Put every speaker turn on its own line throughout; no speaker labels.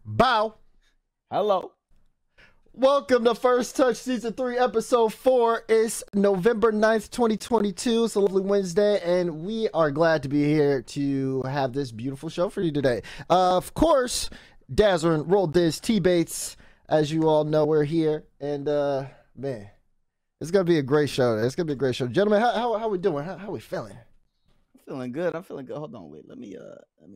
Bow.
Hello.
Welcome to First Touch Season 3, Episode 4. It's November 9th, 2022. It's a lovely Wednesday, and we are glad to be here to have this beautiful show for you today. Of course, Dazzler, Roll Diz, T-Bates. As you all know, we're here, and man, it's going to be a great show. It's going to be a great show. Gentlemen, how we doing? How we feeling?
Feeling good. I'm feeling good. Hold on, wait. Let me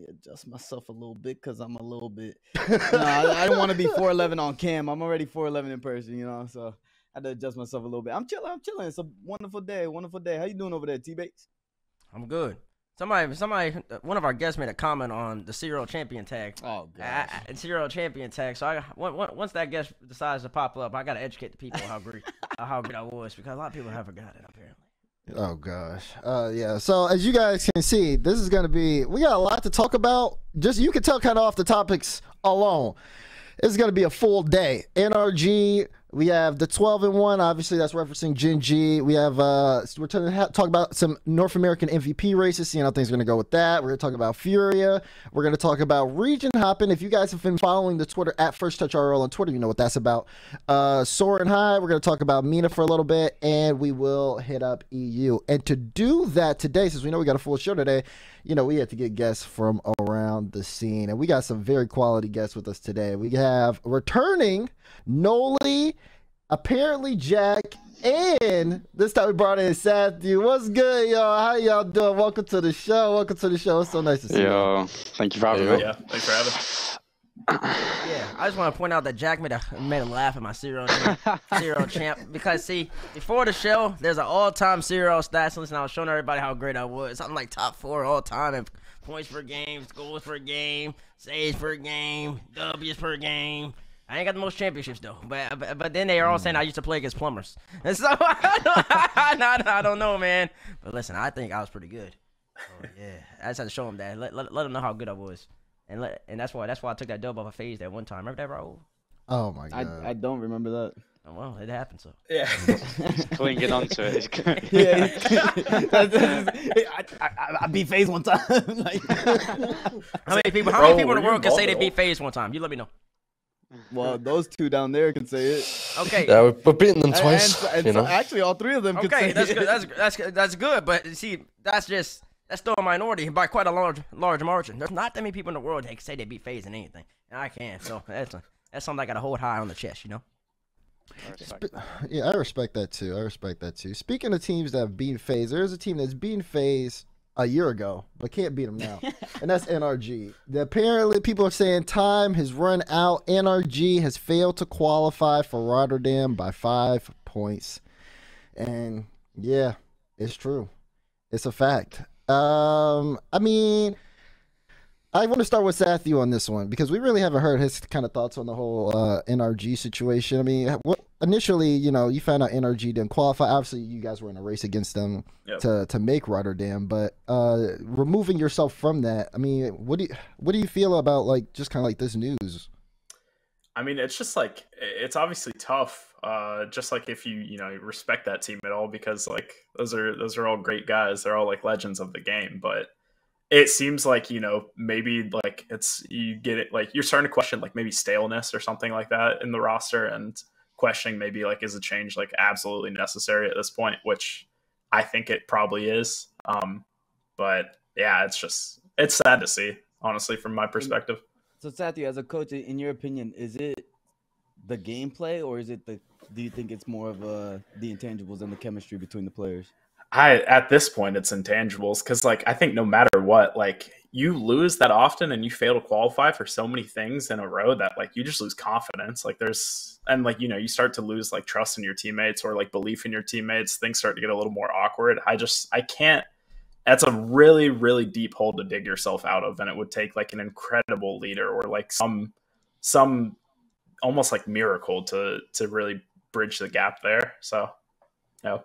adjust myself a little bit because I'm a little bit. I don't want to be 4'11" on cam. I'm already 4'11" in person, you know. So I had to adjust myself a little bit. I'm chilling. It's a wonderful day. Wonderful day. How you doing over there, T-Bates?
I'm good. Somebody, one of our guests made a comment on the serial champion tag.
Oh god.
Serial champion tag. So once that guest decides to pop up, I gotta educate the people how great I was, because a lot of people have forgotten apparently.
Oh gosh. Yeah. So as you guys can see, this is gonna be, we got a lot to talk about. Just, you can tell kind of off the topics alone. It's gonna be a full day. NRG, we have the 12-1, obviously that's referencing Gen.G. We have we're going to talk about some North American MVP races, seeing how things are going to go with that. We're going to talk about Furia. We're going to talk about region hopping. If you guys have been following the Twitter at First Touch RL on Twitter, you know what that's about. Soaring High, we're going to talk about Mina for a little bit, and we will hit up EU. And to do that today, since we know we got a full show today, you know, we had to get guests from around the scene, and we got some very quality guests with us today. We have returning Noly, ApparentlyJack, and this time we brought in Satthew. What's good, y'all? How y'all doing? Welcome to the show. Welcome to the show. It's so nice to see you.
Thank you for having me.
Yeah, thanks for having me.
Yeah, I just want to point out that Jack made a laugh at my serial champ, because see, before the show, there's an all-time serial stats list, and I was showing everybody how great I was. I'm like top 4 all time in points per game, goals per game, saves per game, W's per game. I ain't got the most championships though, but then they are all saying I used to play against plumbers, and so I don't know, man. But listen, I think I was pretty good. Oh, yeah, I just had to show them that, let them know how good I was. And that's why I took that dub off a phase that one time. Remember that, Raul?
Oh my god.
I don't remember that.
Oh, well, it happened, so.
Yeah.
Clinging onto it is good.
Yeah. I beat FaZe one time. Like,
how many people in the world can say they beat FaZe one time? You let me know.
well, those two down there can say it.
Okay.
Yeah, we're beating them twice.
And
you know?
actually, all 3 of them can say
that's
it.
good. That's good. But see, that's still a minority by quite a large margin. There's not that many people in the world that can say they beat FaZe in anything, and I can. So that's something I gotta hold high on the chest, you know.
Yeah, I respect that too. Speaking of teams that have beaten FaZe, there's a team that's beaten FaZe a year ago, but can't beat them now, and that's NRG. Apparently, people are saying time has run out. NRG has failed to qualify for Rotterdam by 5 points, and yeah, it's true. It's a fact. I mean, I want to start with Satthew on this one, because we really haven't heard his kind of thoughts on the whole NRG situation. I mean, initially, you know, you found out NRG didn't qualify. Obviously, you guys were in a race against them to make Rotterdam, but removing yourself from that, I mean, what do you feel about, like, just kind of like this news?
I mean, it's just like, it's obviously tough. Just like if you respect that team at all, because like those are all great guys. They're all like legends of the game, but it seems like, maybe like you get it, like you're starting to question like maybe staleness or something like that in the roster, and questioning maybe like, is a change like absolutely necessary at this point, which I think it probably is. But yeah, it's sad to see, honestly, from my perspective.
So, Satthew, as a coach, in your opinion, is it the gameplay, or is it do you think it's more of the intangibles and the chemistry between the players?
At this point, it's intangibles, because like I think no matter what, like you lose that often and you fail to qualify for so many things in a row that like you just lose confidence. Like you start to lose like trust in your teammates, or like belief in your teammates. Things start to get a little more awkward. I can't. That's a really, really deep hole to dig yourself out of, and it would take like an incredible leader, or like some almost like miracle to really bridge the gap there. So, no.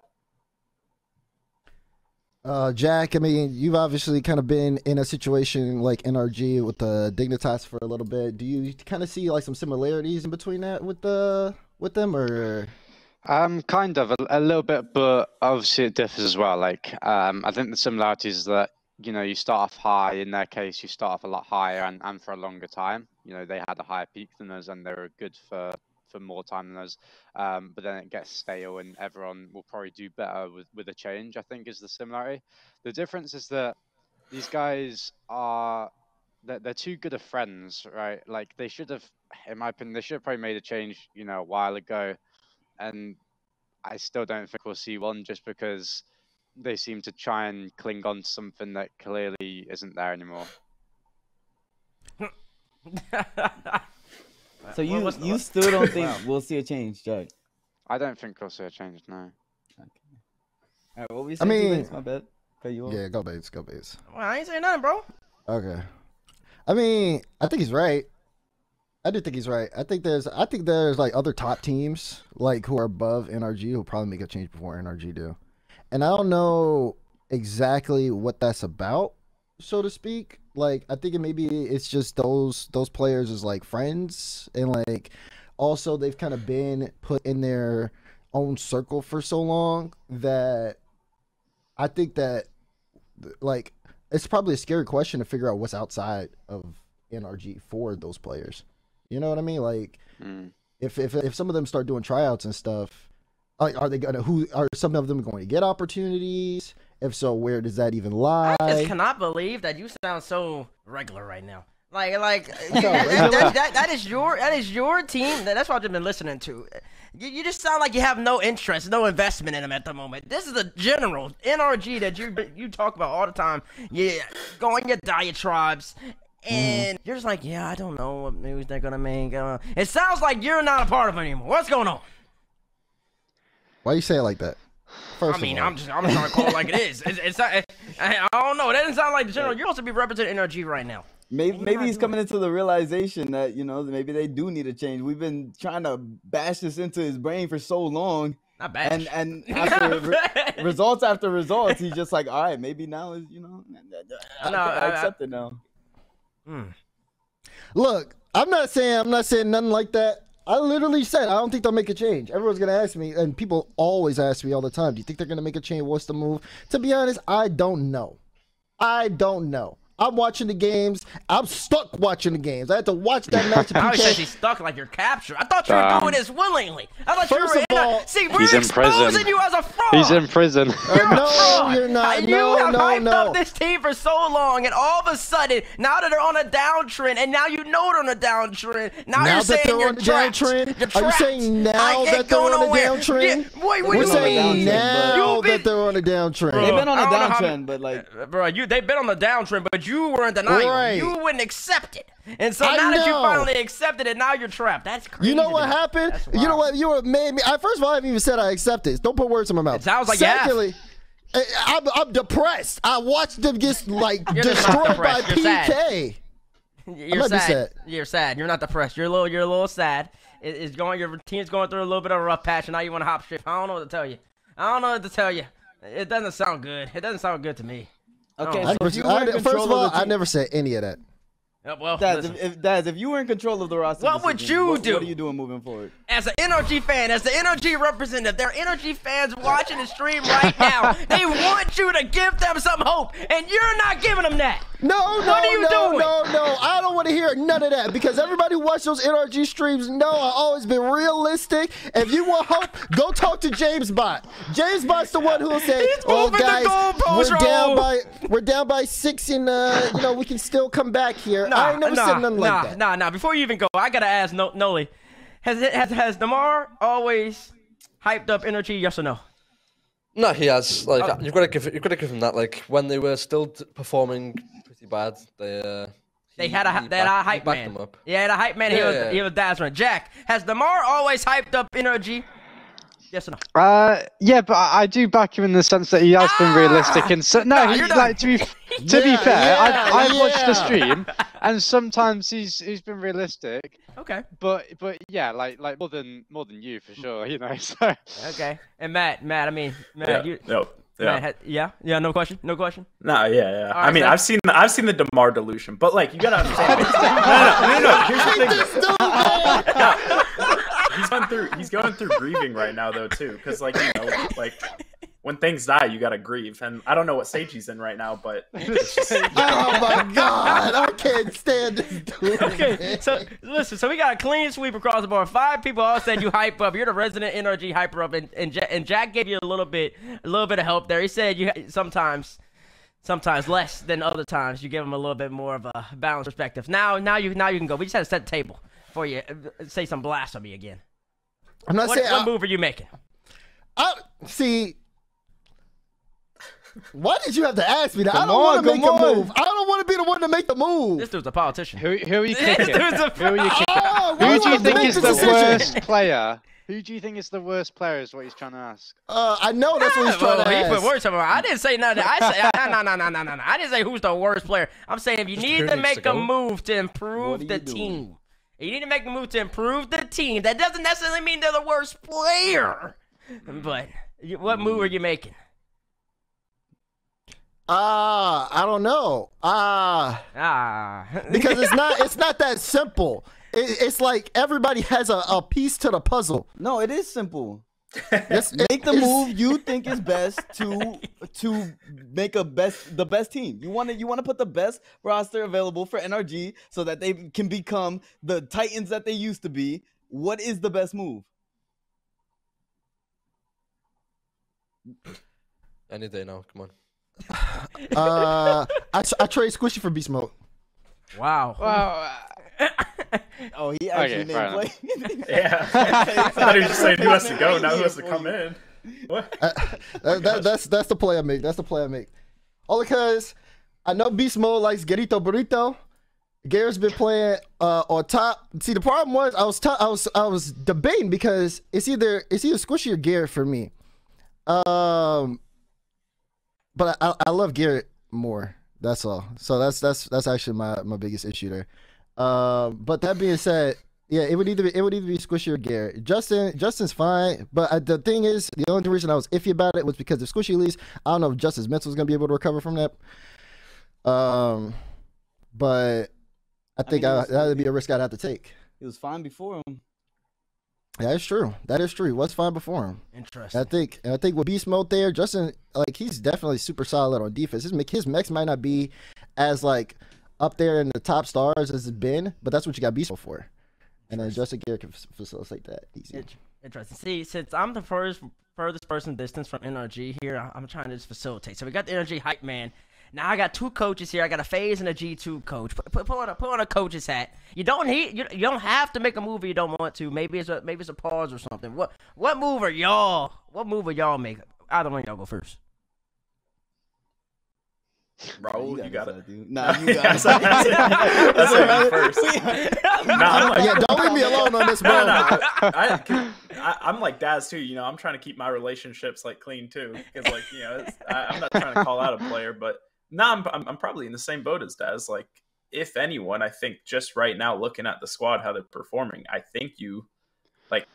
Jack, I mean, you've obviously kind of been in a situation like NRG with the Dignitas for a little bit. Do you kind of see like some similarities in between that with them, or?
Kind of a little bit, but obviously it differs as well. Like, I think the similarities is that you know, you start off high. In their case, you start off a lot higher and for a longer time. You know, they had a higher peak than us, and they were good for more time than us. But then it gets stale, and everyone will probably do better with a change, I think, is the similarity. The difference is that these guys are they're too good of friends, right? Like they should have, in my opinion, they should have probably made a change, you know, a while ago. And I still don't think we'll see one, just because they seem to try and cling on to something that clearly isn't there anymore.
So you still don't think we'll see a change, Jack?
I don't think we'll see a change, no.
Okay. All right, what were you saying?
I mean,
my bad.
Yeah, go Bates, go Bates.
Well, I ain't saying nothing, bro.
Okay. I mean, I think he's right. I do think he's right. I think there's like other top teams like who are above NRG who'll probably make a change before NRG do. And I don't know exactly what that's about, so to speak. Like, I think maybe it's just those players as like friends, and like also they've kind of been put in their own circle for so long that I think that like it's probably a scary question to figure out what's outside of NRG for those players. You know what I mean? Like, if some of them start doing tryouts and stuff, are they gonna? Who are some of them going to get opportunities? If so, where does that even lie?
I just cannot believe that you sound so regular right now. That is your team. That's what I've been listening to. You just sound like you have no interest, no investment in them at the moment. This is the general NRG that you talk about all the time. Yeah, going your diatribes. And you're just like, yeah, I don't know what moves they're gonna make. It sounds like you're not a part of it anymore. What's going on?
Why you say it like that?
I'm trying to call it like it is. I don't know. It doesn't sound like the general. You're supposed to be representing NRG right now.
Maybe he's coming into the realization that, you know, maybe they do need a change. We've been trying to bash this into his brain for so long.
Not bash.
And after results after results, he's just like, all right, maybe now is, you know, I accept it now.
Look, I'm not saying nothing like that. I literally said I don't think they'll make a change. Everyone's gonna ask me, and people always ask me all the time, do you think they're gonna make a change? What's the move? To be honest, I don't know. I'm watching the games. I'm stuck watching the games. I had to watch that match.
How he says he's stuck like you're captured. I thought you were doing this willingly. I thought
First
you were
of all,
see, we're
he's in
exposing
prison.
you as a fraud.
He's in prison.
No, you're not.
You have hyped
No.
up this team for so long, and all of a sudden, now that they're on a downtrend, and now you know they're on a downtrend. Now you're saying
they're
you're
on a
trapped.
downtrend?
You're
Are you
trapped.
saying now that they're on a downtrend?
Yeah. Wait,
We're saying now
You've been-
that they're on a downtrend.
They've been on a
I don't know how
downtrend, but like,
bro, they've been on the downtrend, but you were in denial.
Right.
You wouldn't accept it, and so
I
now that you
know.
finally accepted it, now you're trapped. That's crazy.
You know
to
what
me.
happened?
That's
You know
wild.
what? You made me. First of all, I haven't even said I accept it. Don't put words in my mouth.
It sounds like you have.
Secondly, I'm depressed. I watched them get like
You're just not
destroyed by
depressed. You're sad.
PK.
You're
might be
sad.
sad.
You're sad. You're not depressed. You're a little sad. Your team's going through a little bit of a rough patch, and now you want to hop ship. I don't know what to tell you. It doesn't sound good. It doesn't sound good to me.
okay,
Oh.
so if you were in
First
control
of all,
of the
I
team,
never said any of that.
Well,
Daz,
listen.
if you were in control of the roster,
What
this
would
season,
you do?
What are you doing moving forward?
As an NRG fan, as the NRG representative, there are NRG fans watching the stream right now. They want you to give them some hope, and you're not giving them that.
No,
What are you doing?
No. I don't want to hear none of that because everybody who watched those NRG streams know I've always been realistic. If you want hope, go talk to James Bot. James Bot's the one who will say,
He's
"Oh,
moving the
guys,
goalpost,
we're down by 6, and we can still come back here." I ain't never said nothing like that.
Nah. Before you even go, I gotta ask Noly, has Damar always hyped up NRG? Yes or no?
No, he has. Like you've got to give him that. Like when they were still performing pretty bad,
They had a hype man.
Them up.
Yeah, the hype man. He was dazzling. Jack, has Damar always hyped up NRG? Yes or no?
Yeah, but I do back him in the sense that he has been realistic and so. No,
you're done.
like to be fair, I've watched the stream and sometimes he's been realistic.
Okay.
But yeah, like more than you for sure, you know. So.
Okay. And Matt, you.
Yeah.
Matt, no question.
No, yeah.
All
I
right,
mean,
so-
I've seen the Damar delusion, but like you gotta understand. no. Here's the thing. He's going through grieving right now though too, because like when things die, you gotta grieve. And I don't know what stage he's in right now, but it's just,
Oh my god, I can't stand this dude.
Okay, so listen, so we got a clean sweep across the board. 5 people all said you hype up. You're the resident NRG hyper up, and Jack gave you a little bit of help there. He said you sometimes less than other times. You give him a little bit more of a balanced perspective. Now you can go. We just had to set the table for you. Say some blasphemy again.
I'm not saying
what move are you making?
See. Why did you have to ask me that? I don't want to make a move. I don't want to be the one to make the move.
This dude's a politician.
Who are you kicking?
Who are you kicking?
Who do you think is the worst player? Who do you think is the worst player? Is what he's trying to ask.
I know that's what he's trying to ask.
He put words on. I didn't say nothing. I say no. I didn't say who's the worst player. I'm saying if you need to make a move to improve the team, you need to make a move to improve the team. That doesn't necessarily mean they're the worst player. But what move are you making?
I don't know. Because it's not that simple. It's like everybody has a piece to the puzzle.
No, it is simple. Make the move you think is best to make the best team. You want to put the best roster available for NRG so that they can become the Titans that they used to be. What is the best move?
Any day now, come on.
I trade Squishy for Beast Mode.
Wow.
Oh, he actually named play.
Yeah. I thought he was just saying who has to go, now who has to come in. What?
That's the play I make. That's the play I make. Only because I know Beast Mode likes Garito Burrito. Garrett's been playing on top. See, the problem was I was debating because it's either Squishy or Garrett for me. But I love Garrett more. That's all. So that's actually my biggest issue there. But that being said, yeah, it would either be Squishy or Garrett. Justin's fine, but the thing is, the only reason I was iffy about it was because if Squishy leaves, I don't know if Justin's mental is gonna be able to recover from that. But I think that would be a risk I'd have to take.
He was fine before him.
That is true. He was fine before him.
Interesting.
I think with Beast Mode there, Justin, like, he's definitely super solid on defense. His mechs might not be as like up there in the top stars as it's been, but that's what you got Beast Mode for. And then Justin Garrett can facilitate that easy.
Interesting. See, since I'm the furthest person distance from NRG here, I'm trying to just facilitate. So we got the NRG hype man. Now I got 2 coaches here. I got a FaZe and a G2 coach. Put on a coach's hat. You don't have to make a move if you don't want to. Maybe it's a pause or something. What move are y'all? What move are y'all make? Either one of y'all go first.
Bro, you got it.
Nah, you got it.
That's it first.
Yeah, don't leave me alone on this, bro.
I'm like Daz too. You know, I'm trying to keep my relationships like clean too, because like, you know, I'm not trying to call out a player, but no, I'm probably in the same boat as Daz. Like, if anyone, I think just right now, looking at the squad, how they're performing, I think you like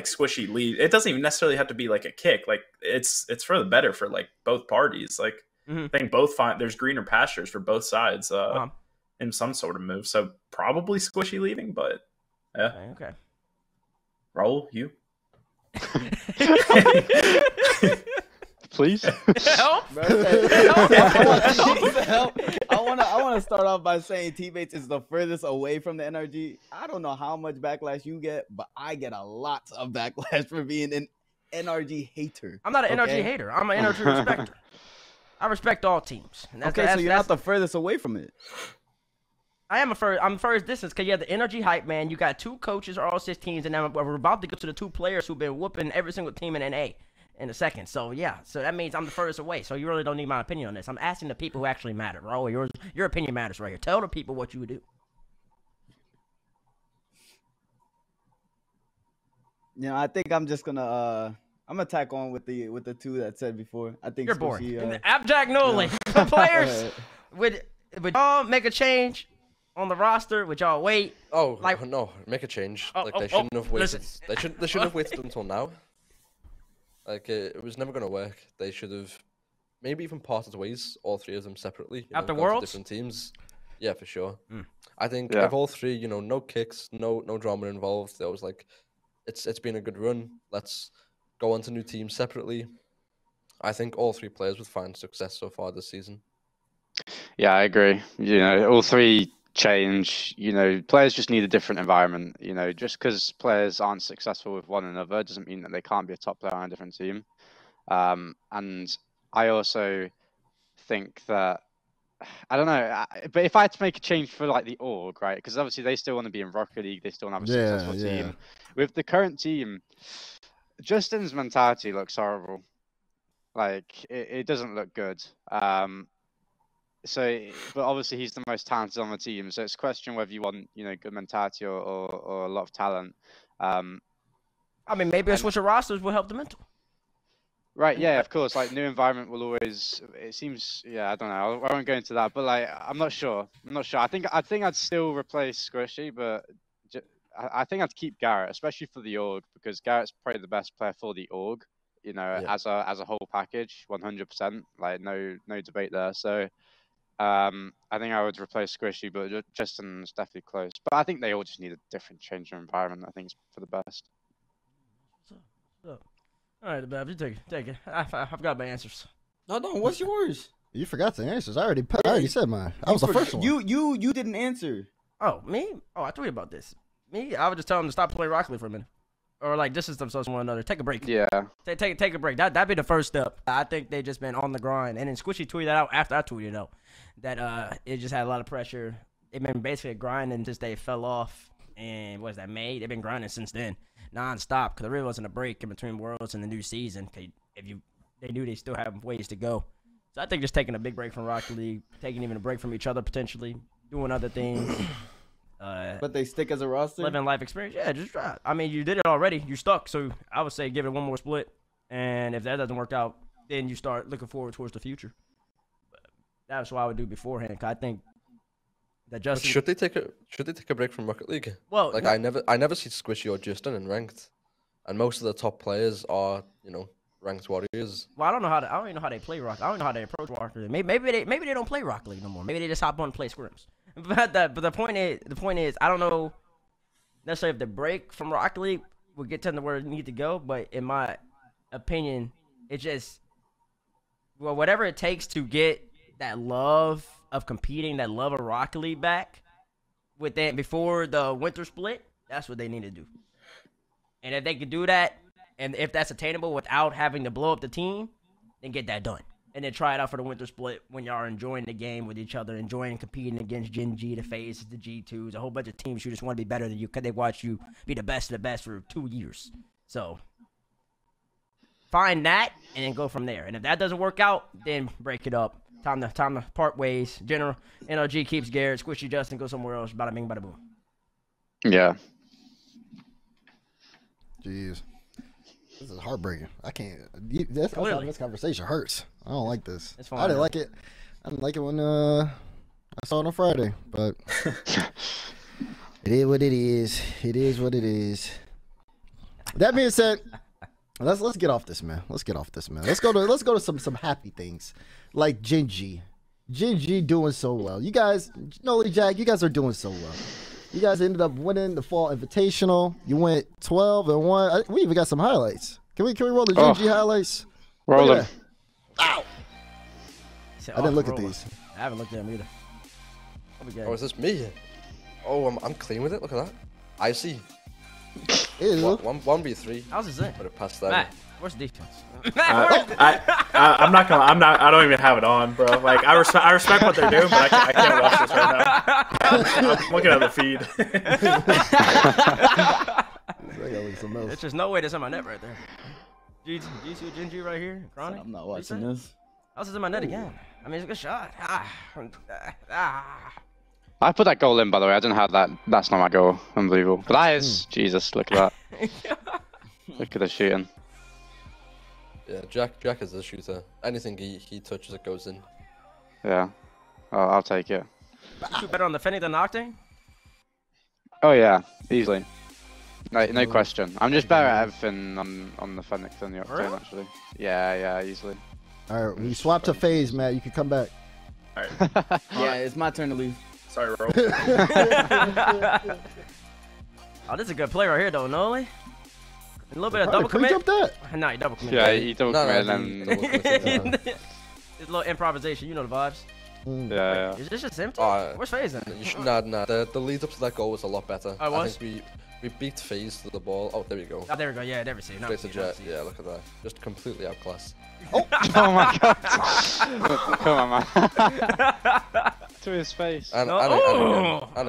Squishy lead. It doesn't even necessarily have to be like a kick. Like, it's for the better for like both parties. Like, I think both find there's greener pastures for both sides in some sort of move. So probably Squishy leaving, but yeah.
Okay.
Raul, you?
Please.
Help. I want to start off by saying teammates is the furthest away from the NRG. I don't know how much backlash you get, but I get a lot of backlash for being an NRG hater.
I'm not an NRG hater. I'm an NRG respecter. I respect all teams.
So you're not the furthest away from it.
I'm first distance because you have the NRG hype man. You got 2 coaches, all 6 teams, and then we're about to go to the 2 players who've been whooping every single team in NA in a second. So yeah, so that means I'm the furthest away. So you really don't need my opinion on this. I'm asking the people who actually matter. Raul, your opinion matters right here. Tell the people what you would do.
You know, I think I'm just gonna I'm gonna tack on with the 2 that said before. I think
you're boring. ApparentlyJack Noly, the players would y'all make a change on the roster? Would y'all wait?
Oh, like, no, make a change. They shouldn't have waited. They shouldn't have waited until now. Like, it was never gonna work. They should have maybe even parted ways, all 3 of them separately.
After Worlds?
Different teams. Yeah, for sure. I think of all 3, you know, no kicks, no drama involved. There was like, it's been a good run. Let's go on to new teams separately. I think all 3 players would find success so far this season.
Yeah, I agree. You know, all 3 change. You know, players just need a different environment. You know, just because players aren't successful with one another doesn't mean that they can't be a top player on a different team. And I also think that, I don't know, but if I had to make a change for like the org, right? Because obviously they still want to be in Rocket League, they still want to have a successful team. With the current team, Justin's mentality looks horrible. Like it doesn't look good. So, but obviously he's the most talented on the team, so it's a question whether you want, you know, good mentality or a lot of talent.
I mean, maybe a switch of rosters will help the mental.
Right, yeah, of course. Like, new environment will always. It seems, yeah, I don't know. I won't go into that, but like, I'm not sure. I think I'd still replace Squishy, but I think I'd keep Garrett, especially for the org, because Garrett's probably the best player for the org. You know, as a whole package, 100%. Like, no debate there. So, I think I would replace Squishy, but Justin's definitely close. But I think they all just need a different change of environment. I think it's for the best.
All right, Bab, you take it. I've got my answers.
No, what's yours?
You forgot the answers. I already said mine. I was the first one.
You didn't answer.
Oh, me? Oh, I told you about this. Me? I would just tell them to stop playing Rocket League for a minute, or like distance themselves from one another. Take a break.
Yeah.
Take a break. That'd be the first step. I think they just been on the grind, and then Squishy tweeted that out after I tweeted out that it just had a lot of pressure. They've been basically grinding since they fell off, and what is that, May? They've been grinding since then. Non-stop, because there really wasn't a break in between Worlds and the new season. They knew they still have ways to go. So I think just taking a big break from Rocket League, taking even a break from each other potentially, doing other things.
But they stick as a roster?
Living life experience. Yeah, just try it. I mean, you did it already. You're stuck. So I would say give it one more split. And if that doesn't work out, then you start looking forward towards the future. But that's what I would do beforehand. Cause I think that Justin...
Should they take a break from Rocket League?
Well,
like, I never see Squishy or Justin in ranked, and most of the top players are, you know, ranked warriors.
Well, I don't even know how they play Rocket. I don't know how they approach Rocket League. Maybe they don't play Rocket League no more. Maybe they just hop on and play scrims. But the point is, I don't know necessarily if the break from Rocket League will get them to where it need to go. But in my opinion, it just, well, whatever it takes to get that love of competing, that love of Rocket League back with that before the winter split, that's what they need to do. And if they can do that, and if that's attainable without having to blow up the team, then get that done. And then try it out for the winter split when y'all are enjoying the game with each other, enjoying competing against Gen.G, the FaZes, the G2s, a whole bunch of teams who just want to be better than you because they watch you be the best of the best for 2 years. So find that and then go from there. And if that doesn't work out, then break it up. Time to part ways. General NRG keeps Garrett. Squishy Justin goes somewhere else. Bada bing, bada boom.
Yeah.
Jeez. This is heartbreaking. I can't. This conversation hurts. I don't like this.
It's fine,
I didn't like it. I didn't like it when I saw it on Friday, but it is what it is. It is what it is. That being said, let's get off this, man. Let's go to some happy things, like Gen.G. Gen.G doing so well. You guys, Noly, Jack, you guys are doing so well. You guys ended up winning the Fall Invitational. You went 12-1. We even got some highlights. Can we roll the Gen.G highlights?
Roll them.
Ow! I didn't look at these.
I haven't looked at them either.
Oh, is this me? Oh, I'm clean with it. Look at that. I see.
Ew.
1v3.
How's his in?
Put it past that.
Matt, where's the defense?
I don't even have it on, bro. Like, I respect what they're doing, but I can't watch this right now. I'm looking at the feed.
It's just no way that's in my net right there. Do you see Gen.G right here? Chronic?
I'm not watching this.
How's this in my net again? I mean, it's a good shot.
I put that goal in, by the way. I don't have that. That's not my goal. Unbelievable. But that is. Jesus, look at that. Look at the shooting.
Yeah, Jack is the shooter. Anything he touches, it goes in.
Yeah. Oh, I'll take it.
You better on the Fennec than Octane?
Oh, yeah. Easily. No question. I'm just better at everything on the Fennec than the Octane,
really?
actually. Yeah, easily.
All right, we swapped to FaZe, Matt. You can come back.
All right.
Yeah, it's my turn to leave.
Sorry, bro.
Oh, this is a good play right here, though, Noly. A little bit of double commit.
Jump that.
No, he double commit.
Yeah, he double committed and then.
It's a little improvisation. You know the vibes.
Yeah.
Is this just empty? Where's FaZe in?
Nah. The lead up to that goal was a lot better.
Oh, it was?
I think we beat FaZe to the ball. Oh, there we go.
Oh, there we go. Yeah, never seen.
Straight to Jet. Yeah, look at that. Just completely outclassed.
Oh my god. Come on, man. To his face.
And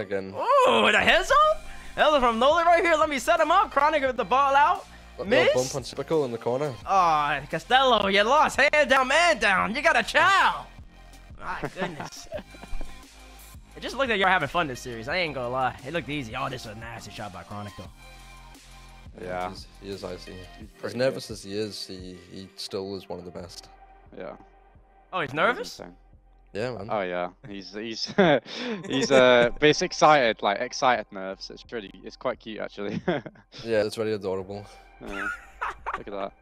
again.
Oh, the heads up? Heads from Noly right here. Let me set him up. Chronic with the ball out. Miss?
Bump on Spickle in the corner.
Oh, Costello, you lost. Hand down, man down. You got a chow. My goodness. It just looked like you're having fun this series. I ain't gonna lie. It looked easy. Oh, this is a nasty shot by Chronic, though.
Yeah.
He is icy. As nervous as he is, he still is one of the best.
Yeah.
Oh, he's nervous?
Yeah, man.
Oh yeah, he's but excited, like excited nerves. It's quite cute actually.
Yeah, it's very adorable.
Yeah. Look at that.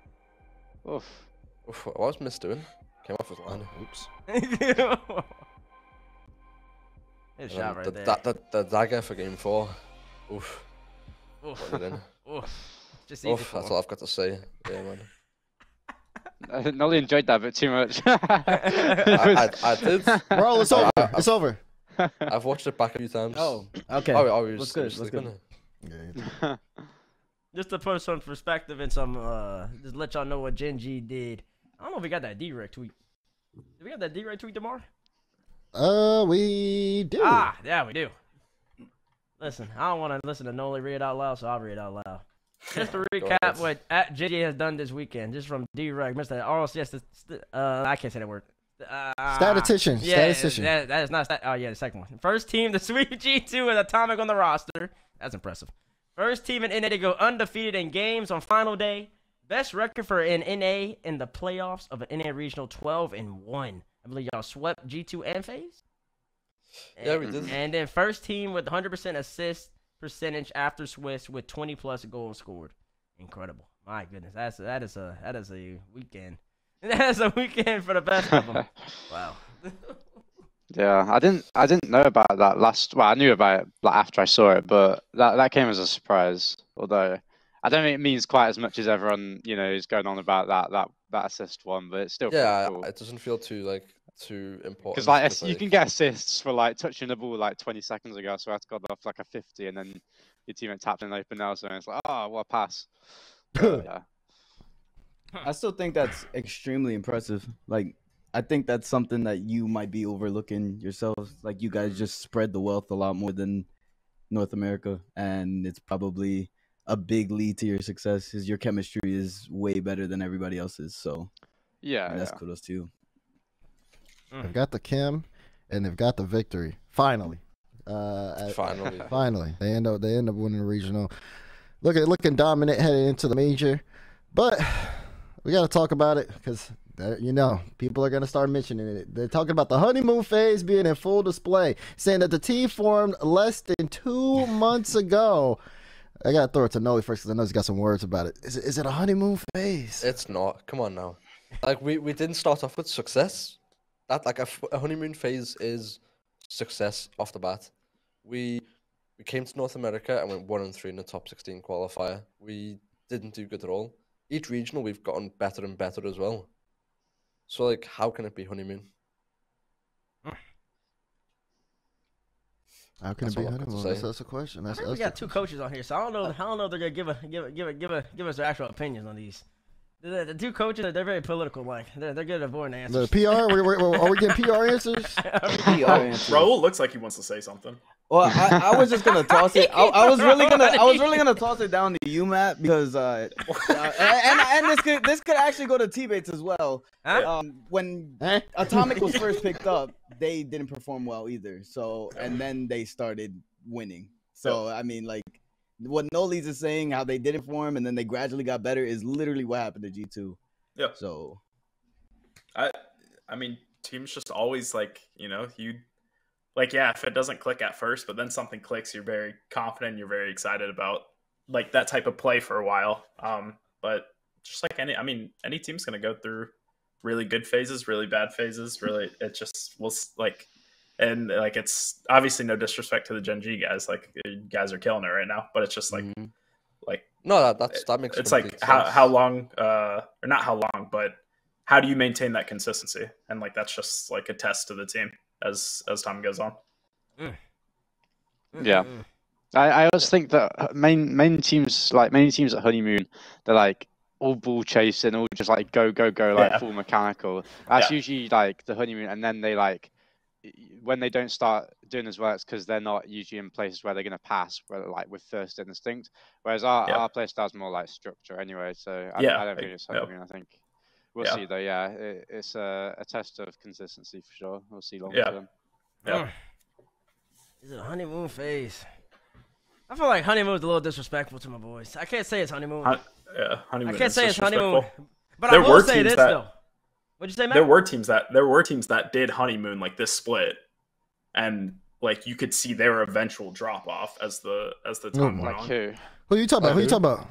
Oof.
What was Miss doing? Came off his line. Oops.
It's shot right there.
The dagger for game 4. Oof.
Oof.
Put it in.
Oof. Just easy.
Oof, that's all I've got to say. Yeah, man.
Noly enjoyed that a bit too much.
I did.
Bro, it's over. It's over.
I've watched it back a few times.
Oh, okay.
What's
good? What's good?
Just to put some perspective and some, just let y'all know what Gen.G did. I don't know if we got that direct tweet. Did we have that direct tweet tomorrow?
We do.
Ah, yeah, we do. Listen, I don't want to listen to Noly read it out loud, so I'll read it out loud. Just to recap what Gen.G has done this weekend, just from direct, Mr. RLCS, I can't say that word.
Statistician.
Yeah,
Statistician.
that is not oh yeah, the second one. First team to sweep G2 with Atomic on the roster. That's impressive. First team in NA to go undefeated in games on final day. Best record for an NA in the playoffs of an NA regional 12-1. I believe y'all swept G2 and FaZe.
Yeah, we did.
And then first team with 100% assist percentage after Swiss with 20+ goals scored. Incredible. My goodness, that is a weekend. That's a weekend for the best of them. Wow.
Yeah, I didn't know about that last. Well, I knew about it like after I saw it, but that came as a surprise. Although I don't think it means quite as much as everyone is going on about that assist one, but it's still pretty cool.
It doesn't feel too important.
Because you can get assists for like touching the ball like 20 seconds ago, so that's got off like a 50, and then your teammate tapped in open now, so it's like, oh, what a pass. Yeah.
I still think that's extremely impressive. Like, I think that's something that you might be overlooking yourselves. Like, you guys just spread the wealth a lot more than North America, and it's probably a big lead to your success because your chemistry is way better than everybody else's. So,
yeah,
that's kudos to you.
They've got the Kim, and they've got the victory. Finally. Finally. They end up winning the regional. Looking dominant headed into the major. But we got to talk about it because, people are going to start mentioning it. They're talking about the honeymoon phase being in full display, saying that the team formed less than 2 months ago. I got to throw it to Noly first because I know he's got some words about it. Is it a honeymoon phase?
It's not. Come on now. Like, we didn't start off with success. That a honeymoon phase is success off the bat. We came to North America and went 1-3 in the top 16 qualifier. We didn't do good at all. Each regional we've gotten better and better as well. So like, how can it be honeymoon?
How can it be honeymoon? That's a question.
We got two coaches on here, so I don't know if they're gonna give us their actual opinions on these. The two coaches, they're very political. Like they're good at avoiding answers.
The PR, are we getting PR answers?
PR answers.
Raul looks like he wants to say something.
Well, I was just gonna toss it. I was really gonna toss it down to you, Matt, because and this could actually go to teammates as well. When Atomic was first picked up, they didn't perform well either. So and then they started winning. So I mean, like what Noly's is saying, how they didn't form and then they gradually got better, is literally what happened to G2.
Yeah.
So,
I mean, teams just always if it doesn't click at first, but then something clicks, you're very confident, you're very excited about like that type of play for a while. But just like any team's going to go through really good phases, really bad phases. Really, it just it's obviously no disrespect to the Gen.G guys. Like, you guys are killing it right now, but it's just like
No, that makes.
It's like
complete
how
sense.
how long, or not how long, but how do you maintain that consistency? And like that's just like a test to the team as time goes on.
Yeah. I always think that main teams at Honeymoon, they're like all ball chasing, all just like go like full mechanical. That's usually like the Honeymoon, and then they like when they don't start doing as well, it's because they're not usually in places where they're gonna pass, where like with first instinct. Whereas our play style's more like structure anyway. So I don't think it's Honeymoon. I think we'll see though. Yeah, it's a test of consistency for sure. We'll see long term.
Yeah.
Is it a honeymoon phase? I feel like honeymoon's a little disrespectful to my boys. I can't say it's honeymoon.
Honeymoon.
I can't say it's honeymoon. But
There
I will
were
say
teams
this
that-
though. What'd you say, man?
There were teams that did honeymoon like this split, and like you could see their eventual drop off as the time went
Like
on.
who?
Who you talking about? Who you talking about?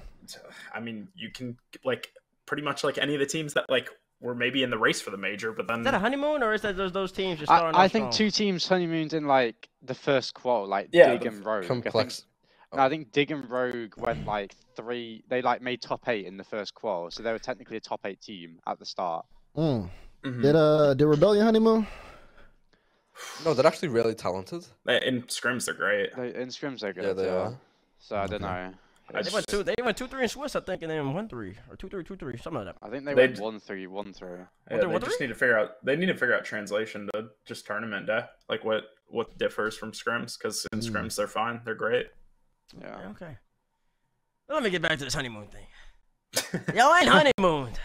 I mean, you can like pretty much like any of the teams that like were maybe in the race for the major, but then
Is that a honeymoon or is that those teams just starting
I
off
think
strong?
2 teams honeymooned in like the first qual, like
Yeah,
Dig and Rogue.
complex.
I think Dig and Rogue went like 3. They like made top 8 in the first qual, so they were technically a top 8 team at the start.
Did Rebellion honeymoon?
No, they're actually really talented.
in scrims they're great.
In scrims they're good.
Yeah, they are.
So I don't know.
They went 2-3 in Swiss, I think, and then 1-3 or 2-3, something like that.
I think they
They'd-
went 1-3, 1-3.
Yeah, they just need to figure out. They need to figure out translation to just tournament day, like what differs from scrims. Because in scrims they're fine, they're great.
Yeah.
Okay. Well, let me get back to this honeymoon thing. Y'all ain't honeymooned.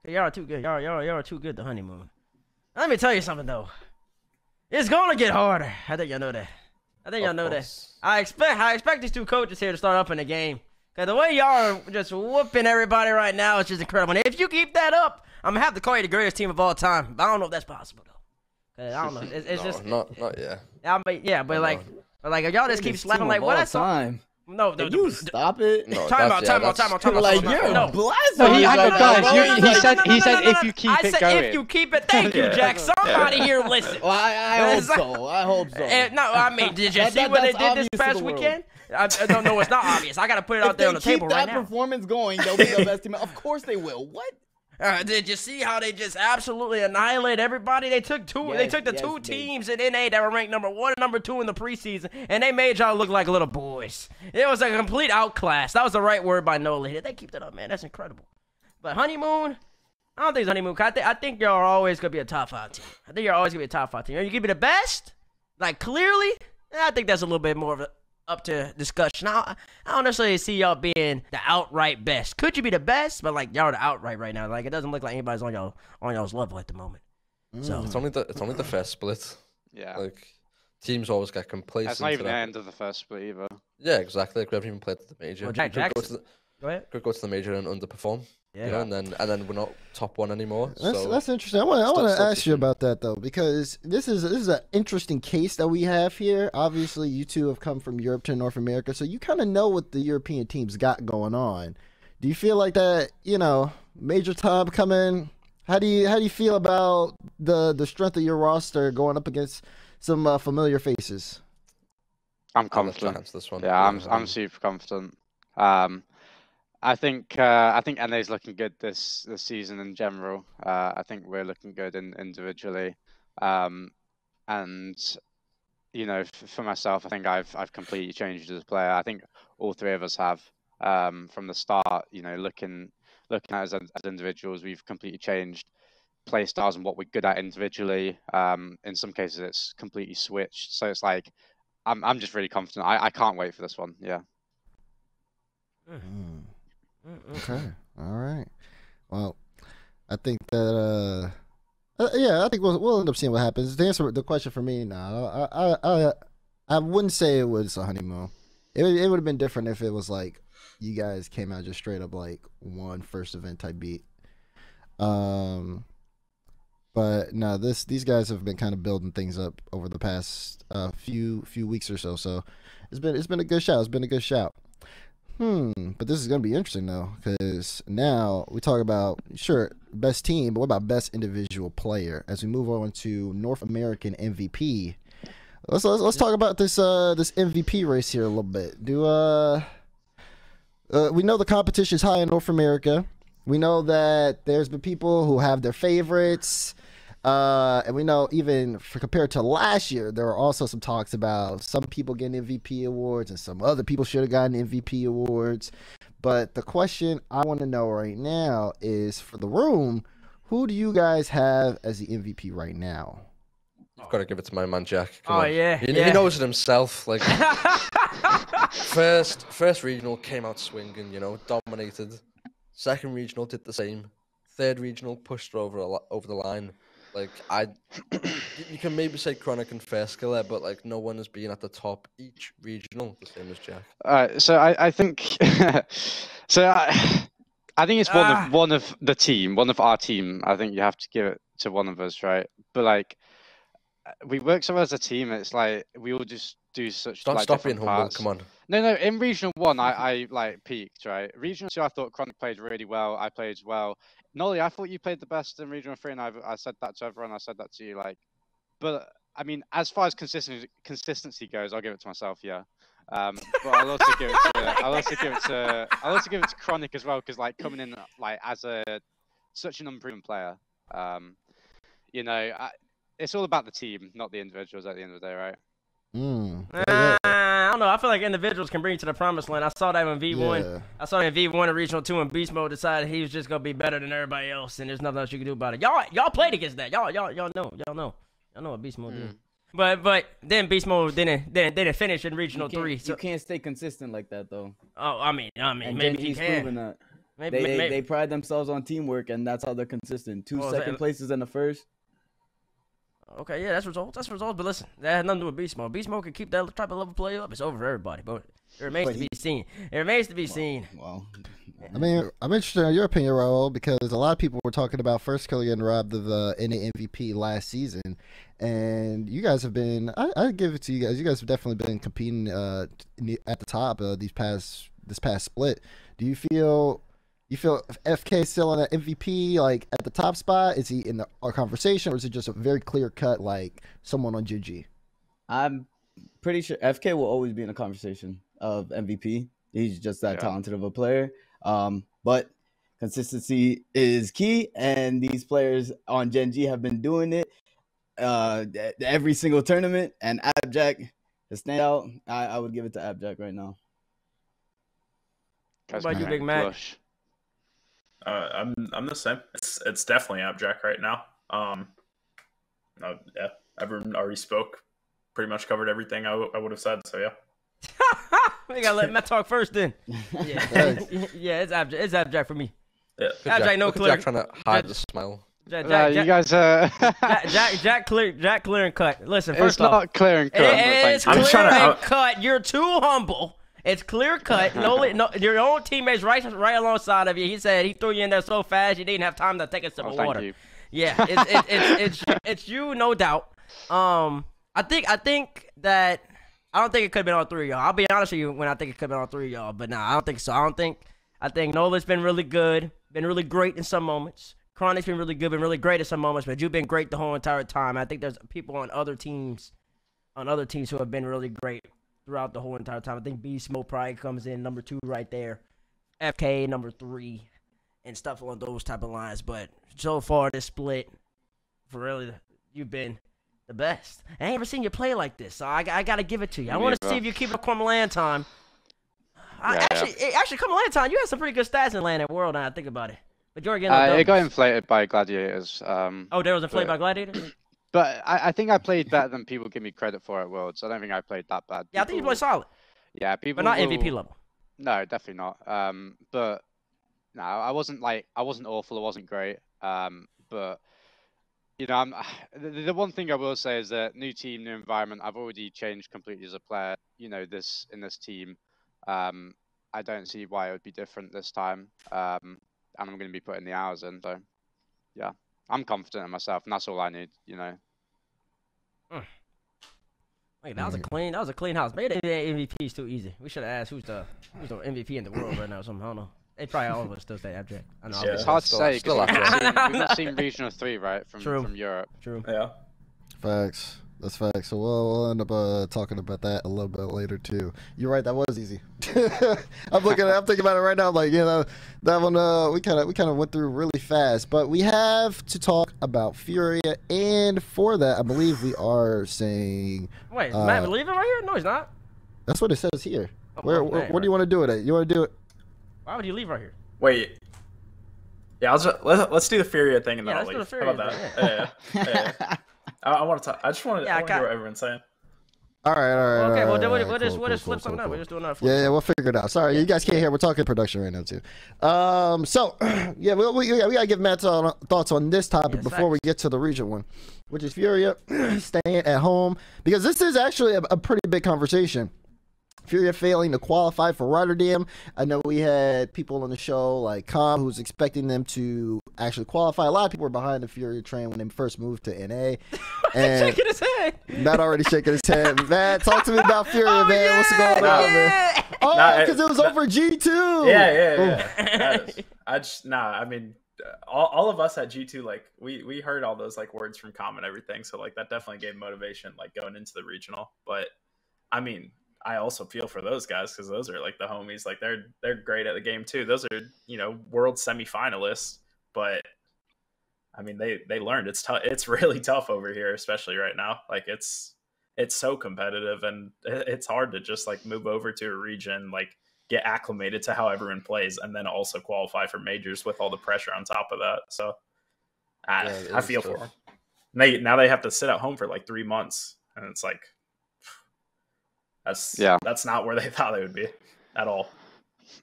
Y'all are too good. Y'all are too good to honeymoon. Let me tell you something though. It's gonna get harder. I think y'all know that. I expect these 2 coaches here to start up in the game. Cause the way y'all are just whooping everybody right now is just incredible. And if you keep that up, I'm gonna have to call you the greatest team of all time. But I don't know if that's possible though. Cause I don't know. It's just
not yet.
but like if y'all just keep slapping like what that's
time.
No,
Can you stop it?
No,
Time out.
Like you're
No.
blasphemous.
Guys, he said if you keep
I
it
said
going.
if you keep it. Thank you, Jack. Somebody here listen.
Well, I hope so. I hope so.
No, I mean, did you see what they did this past weekend? I don't know. It's not obvious. I gotta put it out there on the table right
If they keep that
now.
performance going, they'll be the best team. Of course they will. What?
Did you see how they just absolutely annihilate everybody? They took two. They
Yes,
took the
yes,
2
they-
teams in NA that were ranked number 1 and number 2 in the preseason, and they made y'all look like little boys. It was a complete outclass. That was the right word by Noly. They keep that up, man. That's incredible. But honeymoon, I don't think it's honeymoon. I think y'all are always gonna be a top 5 team. I think you're always gonna be a top 5 team. Are you gonna be the best? Like clearly, I think that's a little bit more of a up to discussion. I don't necessarily see y'all being the outright best. Could you be the best? But like y'all are the outright right now. Like it doesn't look like anybody's on y'all's level at the moment. So
It's only the first split.
Yeah.
Like teams always get complacent.
That's not even
to
the
that.
end of the first split either.
Yeah, exactly. Like we haven't even played the major.
Well,
We could go
Jackson.
to the-
Go ahead.
could go to the major and underperform.
Yeah.
You know, and then we're not top 1 anymore.
That's interesting. I want to
still
ask you
different.
about that though, because this is an interesting case that we have here. Obviously, you 2 have come from Europe to North America, so you kind of know what the European teams got going on. Do you feel like that? Major time coming. How do you feel about the strength of your roster going up against some familiar faces?
I'm
I'll let Jack
confident.
answer this one.
Yeah, I'm super confident. I think NA's looking good this season in general. I think we're looking good individually, and for myself, I think I've completely changed as a player. I think all 3 of us have from the start. Looking at us as individuals, we've completely changed play styles and what we're good at individually. In some cases, it's completely switched. So it's like I'm just really confident. I can't wait for this one. Yeah.
Okay. All right. Well, I think that I think we'll end up seeing what happens. To answer the question for me now, I wouldn't say it was a honeymoon. It would have been different if it was like you guys came out just straight up like one first event type beat. But no, these guys have been kind of building things up over the past few weeks or so. So it's been a good shout. It's been a good shout. But this is gonna be interesting though, because now we talk about best team, but what about best individual player? As we move on to North American MVP, let's talk about this MVP race here a little bit. we know the competition is high in North America. We know that there's been people who have their favorites. And we know even compared to last year, there were also some talks about some people getting MVP awards and some other people should have gotten MVP awards. But the question I want to know right now is, for the room, who do you guys have as the MVP right now?
I've got to give it to my man Jack.
Oh, yeah.
He knows it himself. Like first regional came out swinging, you know, dominated. Second regional did the same. Third regional pushed over the line. Like you can maybe say Chronic and Fair Skiller, but like no one has been at the top each regional the same as Jack.
So I think, I think it's one of the team, one of our team. I think you have to give it to one of us, right? But like, we work so well as a team. It's like we all just do such.
Don't
like,
stop being
different
humble.
parts.
Come on.
No. In regional 1, I like peaked, right? Regional 2, I thought Chronic played really well. I played well. Noly, I thought you played the best in regional 3, and I said that to everyone. I said that to you, like. But I mean, as far as consistency goes, I'll give it to myself, yeah. But I'll also give it to Chronic as well, because like coming in like as such an unproven player, you know, it's all about the team, not the individuals at the end of the day, right?
I don't know. I feel like individuals can bring you to the promised land. I saw that in V1. Yeah. I saw in V1 and Regional 2 and Beast Mode decided he was just gonna be better than everybody else, and there's nothing else you can do about it. Y'all played against that. Y'all know what Beast Mode did. But then Beast Mode didn't finish in Regional 3. So
you can't stay consistent like that though.
Oh, I mean, maybe
he's proven that. They pride themselves on teamwork, and that's how they're consistent. Two second places and the first.
Okay, yeah, that's results. But listen, that has nothing to do with Beast Mode. Beast Mode can keep that type of level play up. It's over for everybody, but it remains to be seen.
Well,
I mean, I'm interested in your opinion, Raul, because a lot of people were talking about First Killer getting robbed of the NA MVP last season, and you guys have been. I give it to you guys. You guys have definitely been competing at the top this past split. Do you feel? You feel FK still in that MVP, like at the top spot? Is he in our conversation, or is it just a very clear cut, like someone on Gen.G?
I'm pretty sure FK will always be in a conversation of MVP. He's just that talented of a player. But consistency is key, and these players on Gen.G have been doing it every single tournament. And ApparentlyJack, the standout, I would give it to ApparentlyJack right now.
What about you, Big Mac?
I'm the same. It's definitely ApparentlyJack right now. Yeah, everyone already spoke. Pretty much covered everything I would have said. So yeah.
We gotta let Matt talk first, then. Yeah, it's ApparentlyJack for me.
Yeah,
ApparentlyJack, no clear.
Jack trying to hide the smile.
You guys.
Jack clear and cut. Listen, first
it's not clear and cut.
It's clear and cut. You're too humble. It's clear cut. No, your own teammates right alongside of you. He said he threw you in there so fast you didn't have time to take a sip of water.
You.
Yeah, it's you, no doubt. I think that I don't think it could have been all three of y'all. I'll be honest with you when I think it could have been all three of y'all, but nah, I don't think so. I think Noly's been really good, been really great in some moments. Chronic's been really good, been really great in some moments, but you've been great the whole entire time. I think there's people on other teams who have been really great throughout the whole entire time. I think Beast Mode probably comes in number 2 right there. FK number 3 and stuff along those type of lines. But so far this split, for really, you've been the best. I ain't ever seen you play like this, so I gotta give it to you. I want to see if you keep up Come Land time. Actually, Come Land time, you had some pretty good stats in Land at World now I think about it. But you're getting
it got inflated by Gladiators.
Oh, there was inflated by Gladiators?
But I think I played better than people give me credit for at Worlds. I don't think I played that bad.
Yeah, I think you played solid.
Yeah, people.
But not MVP level.
No, definitely not. But no, I wasn't awful. I wasn't great. But you know, the one thing I will say is that new team, new environment. I've already changed completely as a player. You know, in this team. I don't see why it would be different this time. And I'm going to be putting the hours in. So, yeah. I'm confident in myself, and that's all I need, you know.
Wait, that was a clean house. Maybe the MVP is too easy. We should have asked who's the MVP in the world right now. Or something. I don't know. They probably all of us still say ApparentlyJack. I know.
It's hard to say because we've not seen Regional 3, right? From Europe.
True.
Yeah.
Facts. That's facts. So we'll end up talking about that a little bit later too. You're right. That was easy. I'm thinking about it right now. I'm like, that one. We kind of went through really fast. But we have to talk about Furia, and for that, I believe we are saying.
Wait, Matt leaving right here? No, he's not.
That's what it says here.
Oh,
where
man,
do you want to do it at? You want to do it?
Why would you leave right here?
Wait. Yeah, let's do the Furia thing and then I'll
let's do
leave.
the Furia
How about that? Yeah. I want to talk. I just want to hear what everyone's saying.
All right.
Okay, well, then
we'll
we'll just flip something up. We're just doing another flip.
Yeah, we'll figure it out. Sorry, you guys can't hear. We're talking production right now too. So yeah, we gotta give Matt's thoughts on this topic before we get to the region one, which is Furia staying at home, because this is actually a pretty big conversation. Furia failing to qualify for Rotterdam. I know we had people on the show like Com, who's expecting them to actually qualify. A lot of people were behind the Furia train when they first moved to NA. And
shaking his head.
Matt already shaking his head. Matt, talk to me about Furia, man.
Yeah,
What's going on, man? Oh, because it was over G2.
Yeah. I mean, all of us at G2, like we heard all those like words from Com and everything, so like that definitely gave motivation like going into the regional. But I mean, I also feel for those guys because those are like the homies. Like they're great at the game too. Those are world semifinalists. But I mean they learned it's tough. It's really tough over here, especially right now. Like it's so competitive and it's hard to just like move over to a region, like get acclimated to how everyone plays, and then also qualify for majors with all the pressure on top of that. So I feel for them. Now they have to sit at home for like 3 months, and it's like. That's not where they thought they would be at all.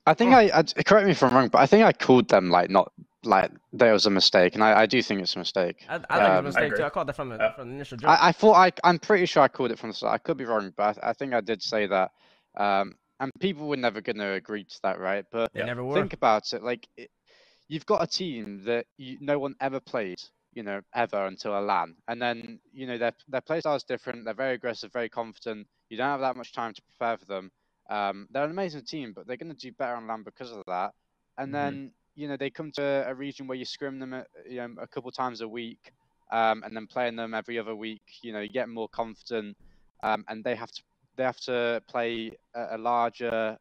I think I correct me if I'm wrong, but I think I called them not there was a mistake, and I do think it's a mistake.
I think it was a mistake too. I called that from the initial jump.
I'm pretty sure I called it from the start. I could be wrong, but I think I did say that. And people were never going to agree to that, right? But
they never were.
Think about it. You've got a team that no one ever played, ever until a LAN, and then their play style is different. They're very aggressive, very confident. You don't have that much time to prepare for them. They're an amazing team, but they're going to do better on LAN because of that. And then they come to a region where you scrim them a couple times a week, and then playing them every other week. You get more confident, and they have to play a larger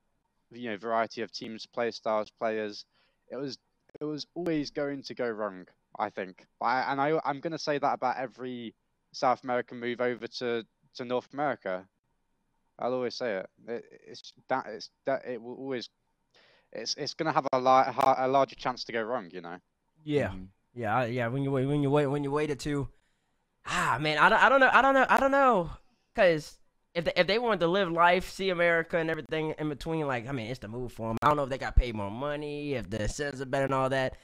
variety of teams, play styles, players. It was always going to go wrong, I think. I'm going to say that about every South American move over to North America. I'll always say it. It will always. It's going to have a larger chance to go wrong,
Yeah, yeah. When you waited to, man, I don't know, because if they wanted to live life, see America and everything in between, like, I mean, it's the move for them. I don't know if they got paid more money, if the incentives are better and all that.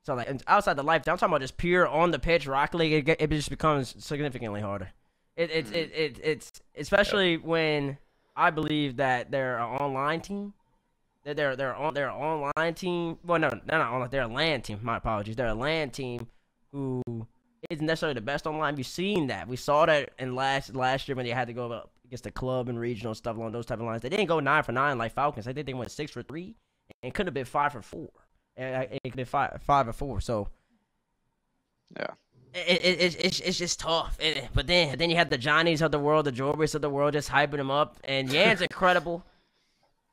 So like outside the life, I'm talking about just pure on the pitch Rocket League. It just becomes significantly harder. It's especially when I believe that they're an online team. That they're an online team. Well, no, they're not online. They're a LAN team. My apologies. They're a LAN team who isn't necessarily the best online. We've seen that. We saw that in last year when they had to go up against the club and regional stuff along those type of lines. They didn't go 9 for 9 like Falcons. I think they went 6 for 3, and could have been 5 for 4. And it could be 5 or 4. So
yeah.
It's just tough, but then you have the Johnnies of the world, the Jorbys of the world, just hyping him up, and Yan's incredible,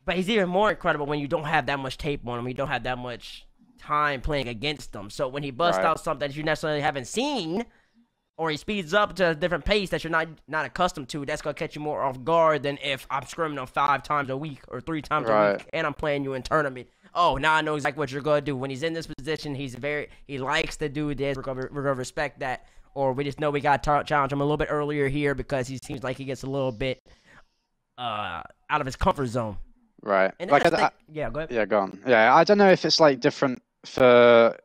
but he's even more incredible when you don't have that much tape on him, you don't have that much time playing against them. So when he busts out something that you necessarily haven't seen, or he speeds up to a different pace that you're not accustomed to, that's gonna catch you more off guard than if I'm scrimming him 5 times a week or 3 times a week, and I'm playing you in tournament. Oh, now I know exactly what you're gonna do. When he's in this position, he likes to do this. We're gonna respect that, or we just know we gotta challenge him a little bit earlier here because he seems like he gets a little bit out of his comfort zone.
Right.
And
Like
yeah, go ahead.
Yeah, go on. Yeah, I don't know if it's like different for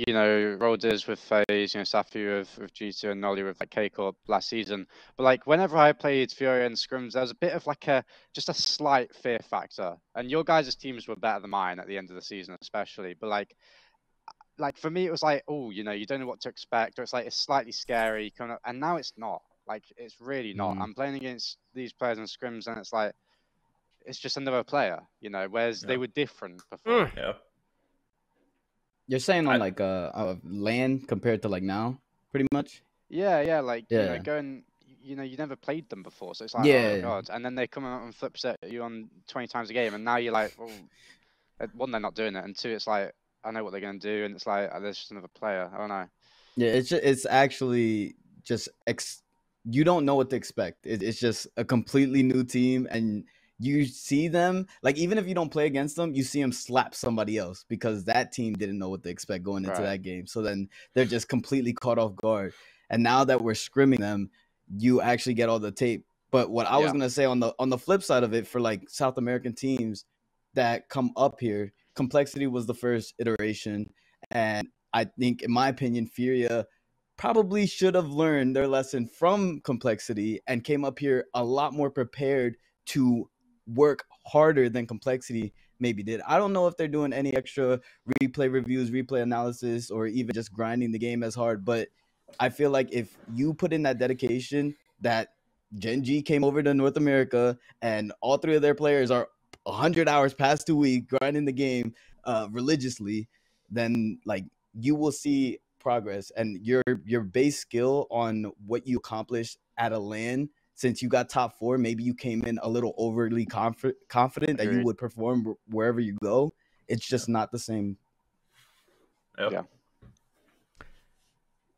Rolders with FaZe, Satthew with G2 and Noly with like K-Corp last season. But like whenever I played Furia and scrims, there was a bit of like just a slight fear factor. And your guys' teams were better than mine at the end of the season, especially. But like for me, it was like, oh, you don't know what to expect, or it's slightly scary. And now it's not. Like it's really not. I'm playing against these players in scrims, and it's like it's just another player, Whereas they were different before.
Yeah.
You're saying on LAN compared to like now, pretty much.
Yeah, you know, you never played them before, so it's like,
Yeah.
oh god. And then they come out and flip set you on 20 times a game, and now you're like, well, one, they're not doing it, and two, it's like, I know what they're gonna do, and it's like, there's just another player. I don't know.
Yeah, it's actually just you don't know what to expect. It's just a completely new team, and you see them, like, even if you don't play against them, you see them slap somebody else because that team didn't know what to expect going into that game. So then they're just completely caught off guard. And now that we're scrimming them, you actually get all the tape. But what I was gonna say on the flip side of it, for like South American teams that come up here, Complexity was the first iteration, and I think, in my opinion, Furia probably should have learned their lesson from Complexity and came up here a lot more prepared to work harder than Complexity maybe did. I don't know if they're doing any extra replay reviews, replay analysis, or even just grinding the game as hard, but I feel like if you put in that dedication that Gen.G came over to North America and all three of their players are 100 hours past a week grinding the game religiously, then like you will see progress, and your base skill on what you accomplished at a LAN, since you got top 4, maybe you came in a little overly confident that you would perform wherever you go. It's just not the same.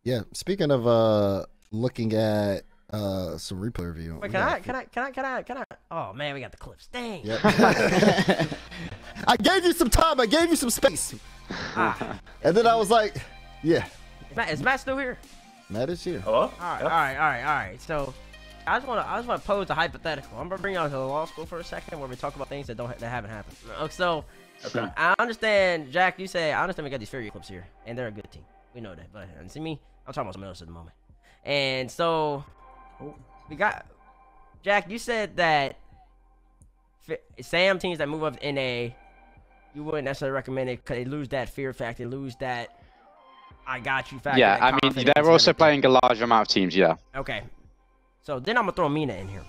Yeah. Speaking of looking at some replay review.
Wait, can I? Oh man, we got the clips. Dang.
Yep. I gave you some time. I gave you some space. And then I was like, yeah.
Is Matt still here?
Matt is here.
Hello?
All right. So, I just want to pose a hypothetical. I'm gonna bring y'all to the law school for a second, where we talk about things that haven't happened. So, I understand, Jack. You say I understand we got these Furia clips here, and they're a good team. We know that, but see me, I'm talking about something else at the moment. And so, we got Jack. You said that Sam teams that move up to NA, you wouldn't necessarily recommend it because they lose that fear factor, they lose that I got you factor.
Yeah, I mean, they're also playing a large amount of teams,
Okay. So then I'm going to throw Mina in here.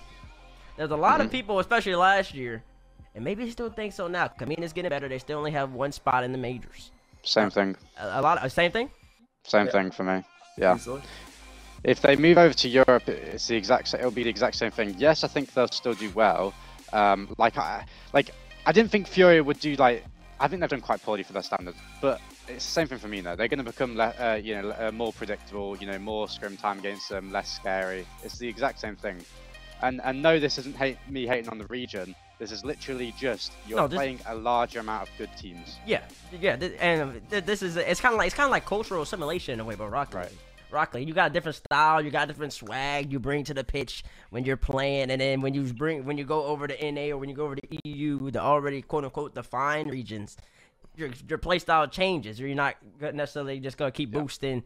There's a lot of people, especially last year, and maybe they still think so now. Mina's getting better. They still only have one spot in the majors.
Same thing.
Same thing?
Same thing for me. Yeah. Easily. If they move over to Europe, it's the exact. It'll be the exact same thing. Yes, I think they'll still do well. I didn't think Furia would do like. I think they've done quite poorly for their standards, but it's the same thing for me now. They're going to become, more predictable. You know, more scrim time against them, less scary. It's the exact same thing. And no, this isn't me hating on the region. This is literally just playing a larger amount of good teams.
Yeah. This is it's kind of like cultural assimilation in a way, but Rock League, you got a different style, you got a different swag you bring to the pitch when you're playing, and then when you go over to NA or when you go over to EU, the already quote unquote defined regions, your play style changes. You're not necessarily just gonna keep boosting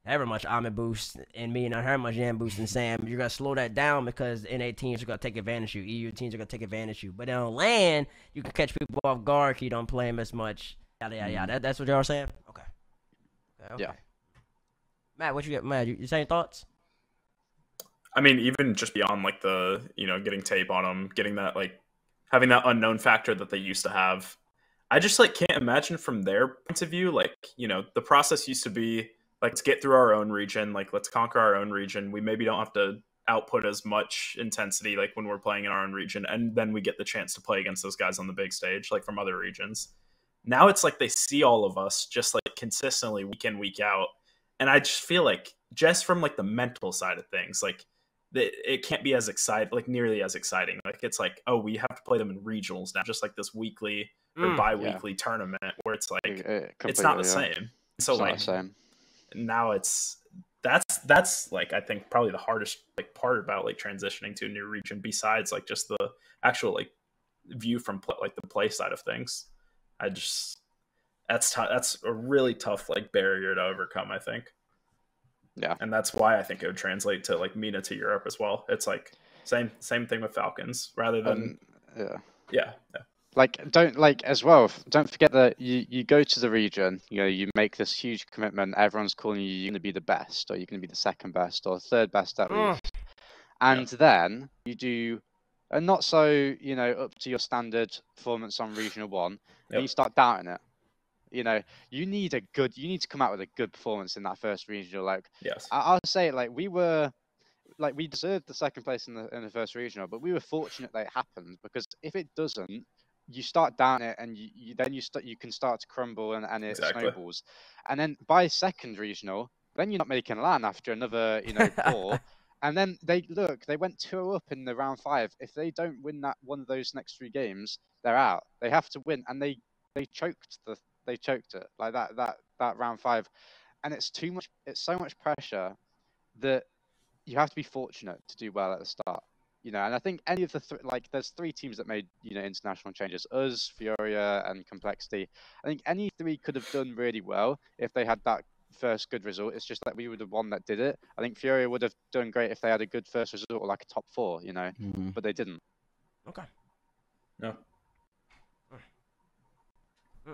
however much Ahmed boosts and me, and however much Jan boosting Sam. You're gonna slow that down because NA teams are gonna take advantage of you, EU teams are gonna take advantage of you. But on LAN, you can catch people off guard if you don't play them as much. Yada. That's what y'all are saying. Okay.
Yeah.
Matt, what you get? Matt, you saying thoughts?
I mean, even just beyond like the, getting tape on them, getting that like having that unknown factor that they used to have. I just like can't imagine from their point of view, like, the process used to be like, let's get through our own region, like let's conquer our own region. We maybe don't have to output as much intensity like when we're playing in our own region, and then we get the chance to play against those guys on the big stage, like from other regions. Now it's like they see all of us just like consistently week in, week out. And I just feel like, just from like the mental side of things, like it can't be as exciting, like nearly as exciting. Like it's like, oh, we have to play them in regionals now, just like this weekly or bi-weekly tournament where it's like it's not the same. So like now that's like I think probably the hardest like part about like transitioning to a new region, besides like just the actual like view from like the play side of things. That's a really tough like barrier to overcome, I think.
Yeah.
And that's why I think it would translate to like Mina to Europe as well. It's like same thing with Falcons rather than
don't forget that you go to the region, you make this huge commitment, everyone's calling you're going to be the best, or you're going to be the second best or third best at least. And then you do a not so, up to your standard performance on Regional 1, and you start doubting it. You need to come out with a good performance in that first regional. Like,
yes,
I'll say, like, like we deserved the second place in the first regional, but we were fortunate that it happened, because if it doesn't, you start down it, and you can start to crumble, and it snowballs. And then by second regional, then you're not making LAN after another poor. And then they went 2-0 up in the round 5. If they don't win one of those next 3 games, they're out. They have to win, and they choked it like that round 5. And it's too much. It's so much pressure that you have to be fortunate to do well at the start. And I think any of the there's 3 teams that made international changes: us, Furia, and Complexity. I think any 3 could have done really well if they had that first good result. It's just that we were the one that did it. I think Furia would have done great if they had a good first result, or like a top 4, but they didn't.
Okay.
No.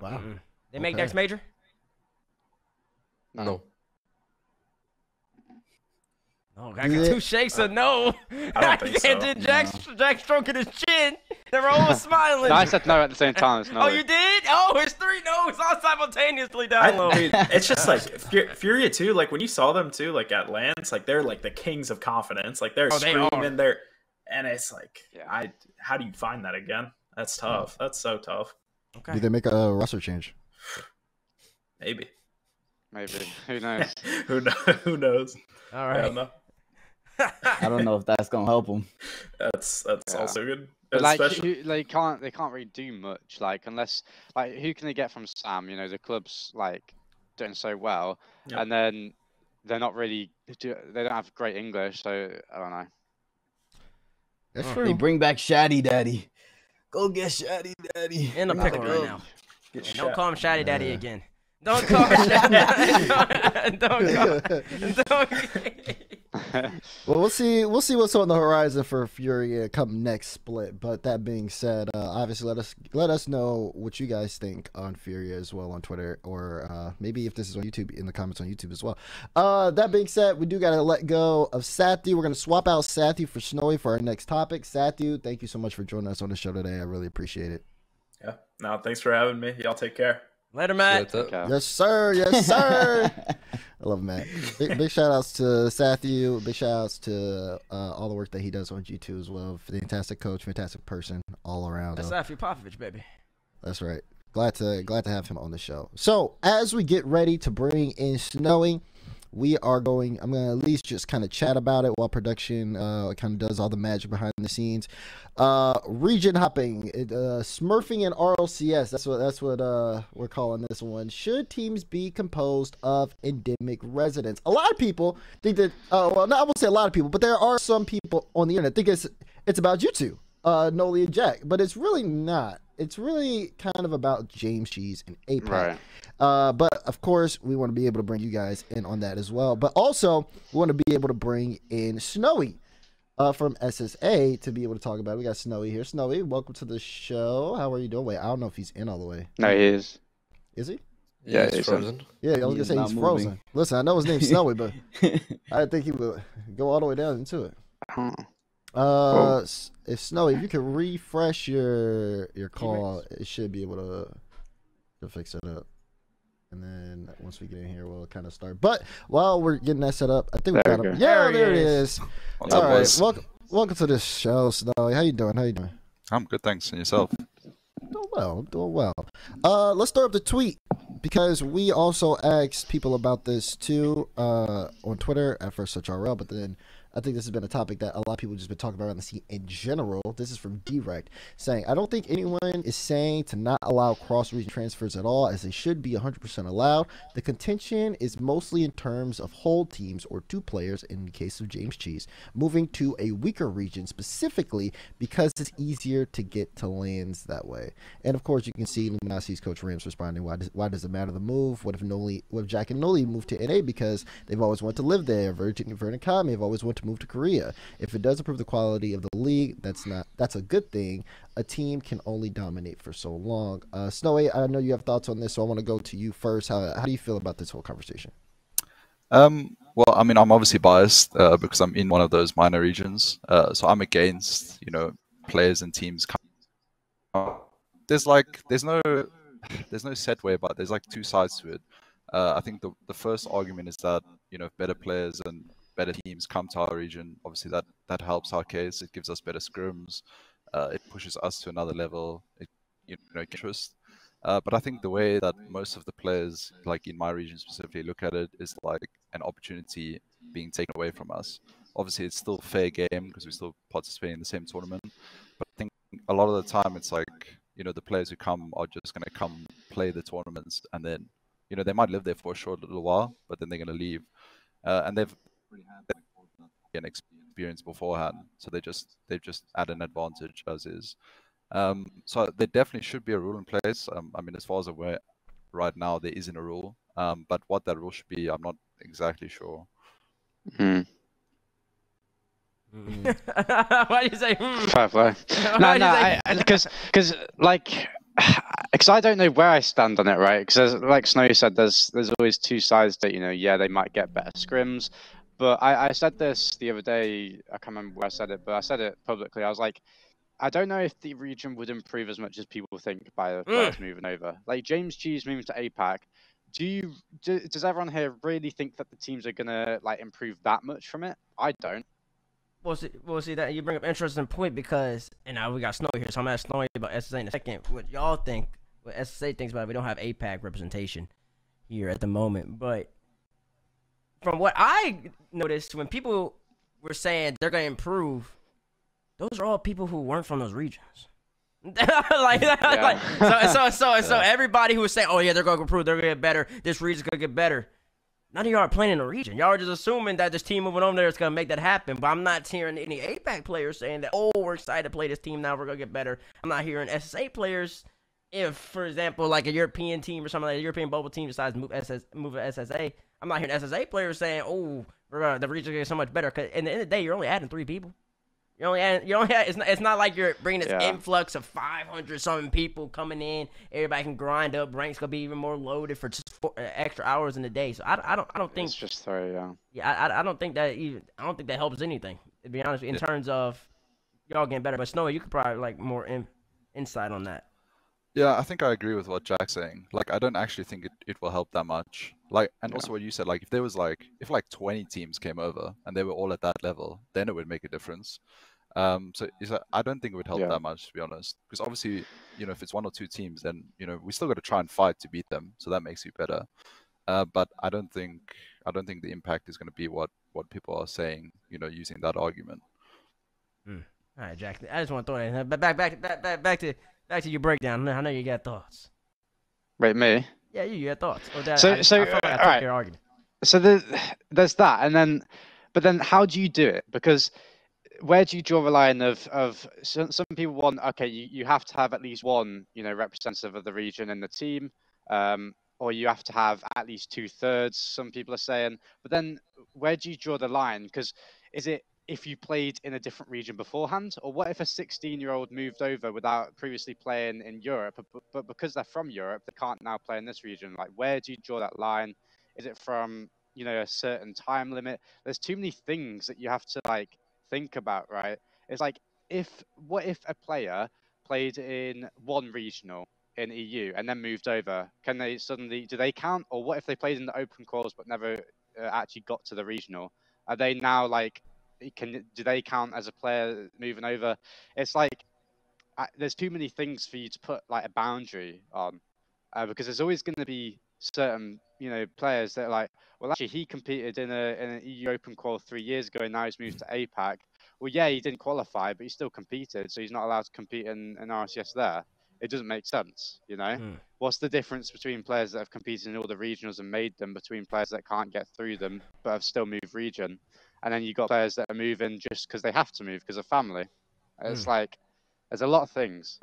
Wow.
They make next major?
No.
Oh, I got 2 shakes of no.
I don't think so.
Did Jack stroking his chin? They were all smiling.
No, I said no at the same time.
Oh, you did? Oh, it's 3 no's all simultaneously down low.
It's just like Furia too. Like when you saw them too, like at lands, like they're like the kings of confidence. Like they're screaming there, and it's like, how do you find that again? That's tough. That's so tough.
Okay.
Do they make a roster change?
Maybe.
Who knows?
Who knows?
All right.
I don't know.
I don't know if that's gonna help them.
That's also good.
But they can't really do much, like, unless, like, who can they get from Sam? The club's like doing so well, and then they're not really they don't have great English, so I don't know.
That's true.
They bring back Shaddy Daddy. Go get Shaddy Daddy.
In the pickle right now.
Get
Don't call him Shaddy Daddy again. Don't call him Shaddy. Don't.
Well, we'll see what's on the horizon for Furia come next split. But that being said, obviously let us know what you guys think on Furia as well on Twitter, or maybe if this is on YouTube, in the comments on YouTube as well. That being said, we do gotta let go of Satthew. We're gonna swap out Satthew for Snowyy for our next topic. Satthew, thank you so much for joining us on the show today. I really appreciate it.
Yeah. No, thanks for having me. Y'all take care.
Later, Matt.
Yes, sir. Yes, sir. I love Matt. Big shout outs to Satthew. Big shout outs to all the work that he does on G2 as well. Fantastic coach, fantastic person all around.
That's Satthew Popovich, baby.
That's right. Glad to have him on the show. So as we get ready to bring in Snowyy, I'm gonna at least just kind of chat about it while production kind of does all the magic behind the scenes. Region hopping, smurfing in RLCS. That's what we're calling this one. Should teams be composed of endemic residents? A lot of people think that. I won't say a lot of people, but there are some people on the internet think it's about you two, Noly and Jack, but it's really not. It's really kind of about James Cheese and APAC.
Right.
But of course, we want to be able to bring you guys in on that as well. But also, we want to be able to bring in Snowyy from SSA to be able to talk about it. We got Snowyy here. Snowyy, welcome to the show. How are you doing? Wait, I don't know if he's in all the way.
No, he is.
Is he?
Yeah,
he's frozen.
Yeah, I was gonna say he's frozen. Listen, I know his name's Snowyy, but I didn't think he would go all the way down into it. If Snowyy, if you can refresh your call, it should be able to fix it up. And then once we get in here, we'll kind of start. But while we're getting that set up, I think we got him. Yeah, there it is. All right, welcome to the show, Snowyy. How you doing?
I'm good, thanks. And yourself?
Doing well. Let's start up the tweet, because we also asked people about this too on Twitter at first such RL, but then I think this has been a topic that a lot of people have just been talking about on the scene in general. This is from Direct, saying, I don't think anyone is saying to not allow cross-region transfers at all, as they should be 100% allowed. The contention is mostly in terms of whole teams or 2 players, in the case of James Cheese, moving to a weaker region specifically because it's easier to get to lands that way. And of course, you can see Luminosity's coach Rams responding, why does it matter the move? What if Jack and Noly move to NA because they've always wanted to live there? Virgin and Kami have always wanted to move to Korea. If it does improve the quality of the league, that's a good thing. A team can only dominate for so long. Snowyy, I know you have thoughts on this, so I want to go to you first. How do you feel about this whole conversation?
Well, I mean, I'm obviously biased because I'm in one of those minor regions. So I'm against, players and teams. There's no set way, but there's like 2 sides to it. I think the first argument is that, better players and better teams come to our region. Obviously, that helps our case. It gives us better scrims. It pushes us to another level. It, interest. But I think the way that most of the players, like in my region specifically, look at it is like an opportunity being taken away from us. Obviously, it's still fair game because we still participate in the same tournament. But I think a lot of the time it's like, the players who come are just going to come play the tournaments, and then, they might live there for a short little while, but then they're going to leave. And they've had an experience beforehand, so they've just add an advantage as is. So there definitely should be a rule in place. I mean, as far as I'm aware, right now there isn't a rule. But what that rule should be, I'm not exactly sure.
Mm.
Why do you say?
Fair play. No, because I don't know where I stand on it, right? Because like Snowy said, there's always two sides that they might get better scrims. But I said this the other day. I can't remember where I said it, but I said it publicly. I was like, I don't know if the region would improve as much as people think by the players moving over. Like Gen.G's moving to APAC. Does everyone here really think that the teams are gonna improve that much from it? I don't.
We'll see that you bring up an interesting point because, and now we got Snowy here, so I'm gonna ask Snowy about SSA in a second. What y'all think? What SSA thinks about it? We don't have APAC representation here at the moment, but from what I noticed, when people were saying they're gonna improve, those are all people who weren't from those regions. So everybody who was saying, "Oh yeah, they're gonna improve, they're gonna get better, this region's gonna get better," none of y'all are playing in the region. Y'all are just assuming that this team moving over there is gonna make that happen. But I'm not hearing any APAC players saying that, "Oh, we're excited to play this team now, we're gonna get better." I'm not hearing SSA players. If, for example, like a European team or something like a European bubble team decides to move to SSA, I'm not hearing SSA players saying, "Oh, the region's gonna get so much better." Because at the end of the day, you're only adding 3 people. It's not like you're bringing this influx of 500 something people coming in. Everybody can grind up. Ranks gonna be even more loaded for just extra hours in the day. So I don't think
it's just 3.
I don't think that helps anything, to be honest, in terms of y'all getting better. But Snowy, you could probably more insight on that.
Yeah, I think I agree with what Jack's saying. I don't actually think it will help that much. And also what you said, if there was if 20 teams came over and they were all at that level, then it would make a difference. So I don't think it would help that much, to be honest. Because obviously, if it's 1 or 2 teams, then we still got to try and fight to beat them. So that makes you better. But I don't think the impact is going to be what people are saying. Using that argument.
All right, Jack. I just want to throw that in. But back to your breakdown. I know you got thoughts.
Wait, me?
Yeah, you got thoughts.
I felt like I took your argument. So there's that, but then how do you do it? Because where do you draw the line of some people want, okay, you have to have at least one, representative of the region in the team, or you have to have at least 2/3, some people are saying. But then where do you draw the line? Because is it if you played in a different region beforehand, or what if a 16-year-old moved over without previously playing in Europe, but because they're from Europe, they can't now play in this region? Where do you draw that line? Is it from, a certain time limit? There's too many things that you have to think about, right? It's what if a player played in one regional in EU and then moved over? Can they suddenly, do they count? Or what if they played in the open calls but never actually got to the regional? Are they now do they count as a player moving over? It's there's too many things for you to put a boundary on, because there's always going to be certain players that are well, actually he competed in an EU Open Qual 3 years ago and now he's moved to APAC. Well, yeah, he didn't qualify, but he still competed, so he's not allowed to compete in RCS there. It doesn't make sense, What's the difference between players that have competed in all the regionals and made them, between players that can't get through them but have still moved region? And then you've got players that are moving just because they have to move because of family. It's there's a lot of things.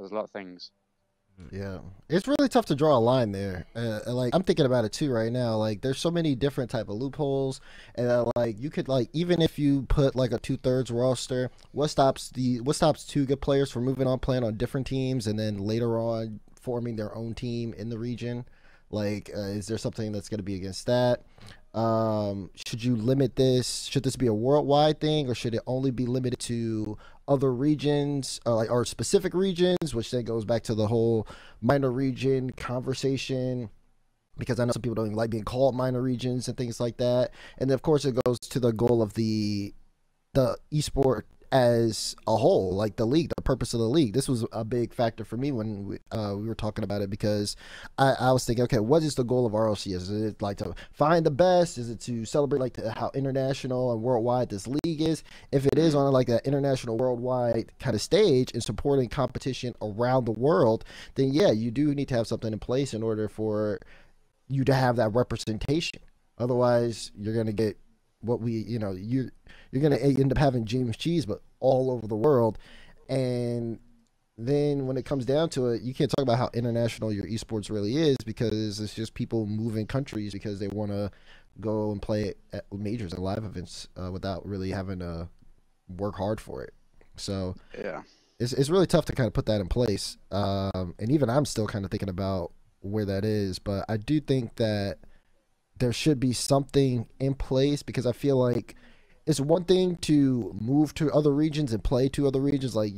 Yeah, it's really tough to draw a line there. I'm thinking about it too right now. There's so many different type of loopholes, and you could even if you put a 2/3 roster, what stops 2 good players from moving on, playing on different teams, and then later on forming their own team in the region? Is there something that's going to be against that? Should you limit this? Should this be a worldwide thing, or should it only be limited to other regions, or specific regions, which then goes back to the whole minor region conversation? because I know some people don't even like being called minor regions and things like that. And then of course it goes to the goal of the esport as a whole, like the league, the purpose of the league. This was a big factor for me when we were talking about it, because I was thinking, okay, what is the goal of RLCS? Is it like to find the best? Is it to celebrate like how international and worldwide this league is? If it is on like that international worldwide kind of stage and supporting competition around the world, then yeah, you do need to have something in place in order for you to have that representation. Otherwise, you're going to get what we, you're going to end up having James Cheese, but all over the world. And then when it comes down to it, you can't talk about how international your esports really is, because it's just people moving countries because they want to go and play at majors and live events without really having to work hard for it. So
yeah,
it's really tough to kind of put that in place. And even I'm still kind of thinking about where that is, but I do think that there should be something in place, because I feel like it's one thing to move to other regions and play to other regions. Like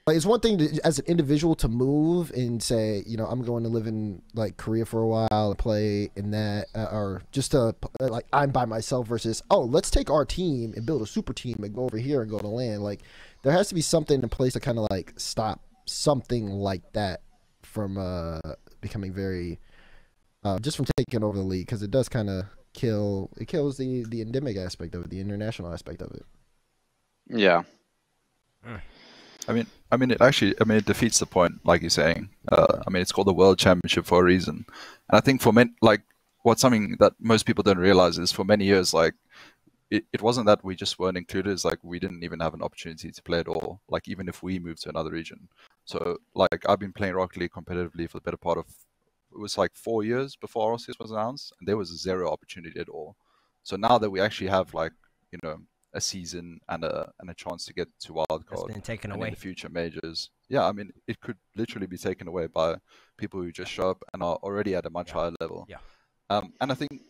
it's one thing to, as an individual, to move and say, I'm going to live in like Korea for a while and play in that, or just to like I'm by myself, versus, oh, let's take our team and build a super team and go over here and go to LAN. Like there has to be something in place to kind of like stop something like that from becoming very just from taking over the league, because it does kind of kills the endemic aspect of it, the international aspect of it.
Yeah.
I mean, it defeats the point, like you're saying. It's called the World Championship for a reason, and I think for men, like, what's something that most people don't realize is for many years, like, it wasn't that we just weren't included. It's like we didn't even have an opportunity to play at all. Like even if we moved to another region. So like I've been playing Rocket League competitively for the better part of, it was like 4 years before RCS was announced, and there was zero opportunity at all. So now that we actually have like, a season and a chance to get to wildcard,
That's been taken away
in the future majors, yeah, it could literally be taken away by people who just show up and are already at a much higher level.
Yeah.
And I think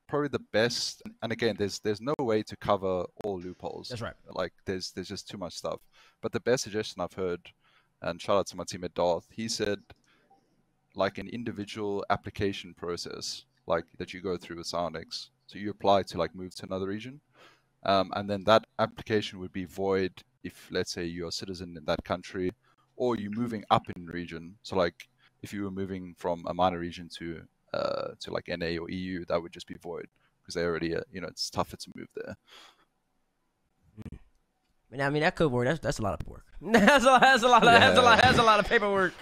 probably the best, and again, there's no way to cover all loopholes.
That's right.
Like there's just too much stuff. But the best suggestion I've heard, and shout out to my teammate Darth, he said, like an individual application process, like that you go through with Soundix. So you apply to like move to another region, and then that application would be void if, let's say, you're a citizen in that country, or you're moving up in region. So like if you were moving from a minor region to like NA or EU, that would just be void because they already, it's tougher to move there.
That could work. That's a lot of work. That's a lot of paperwork.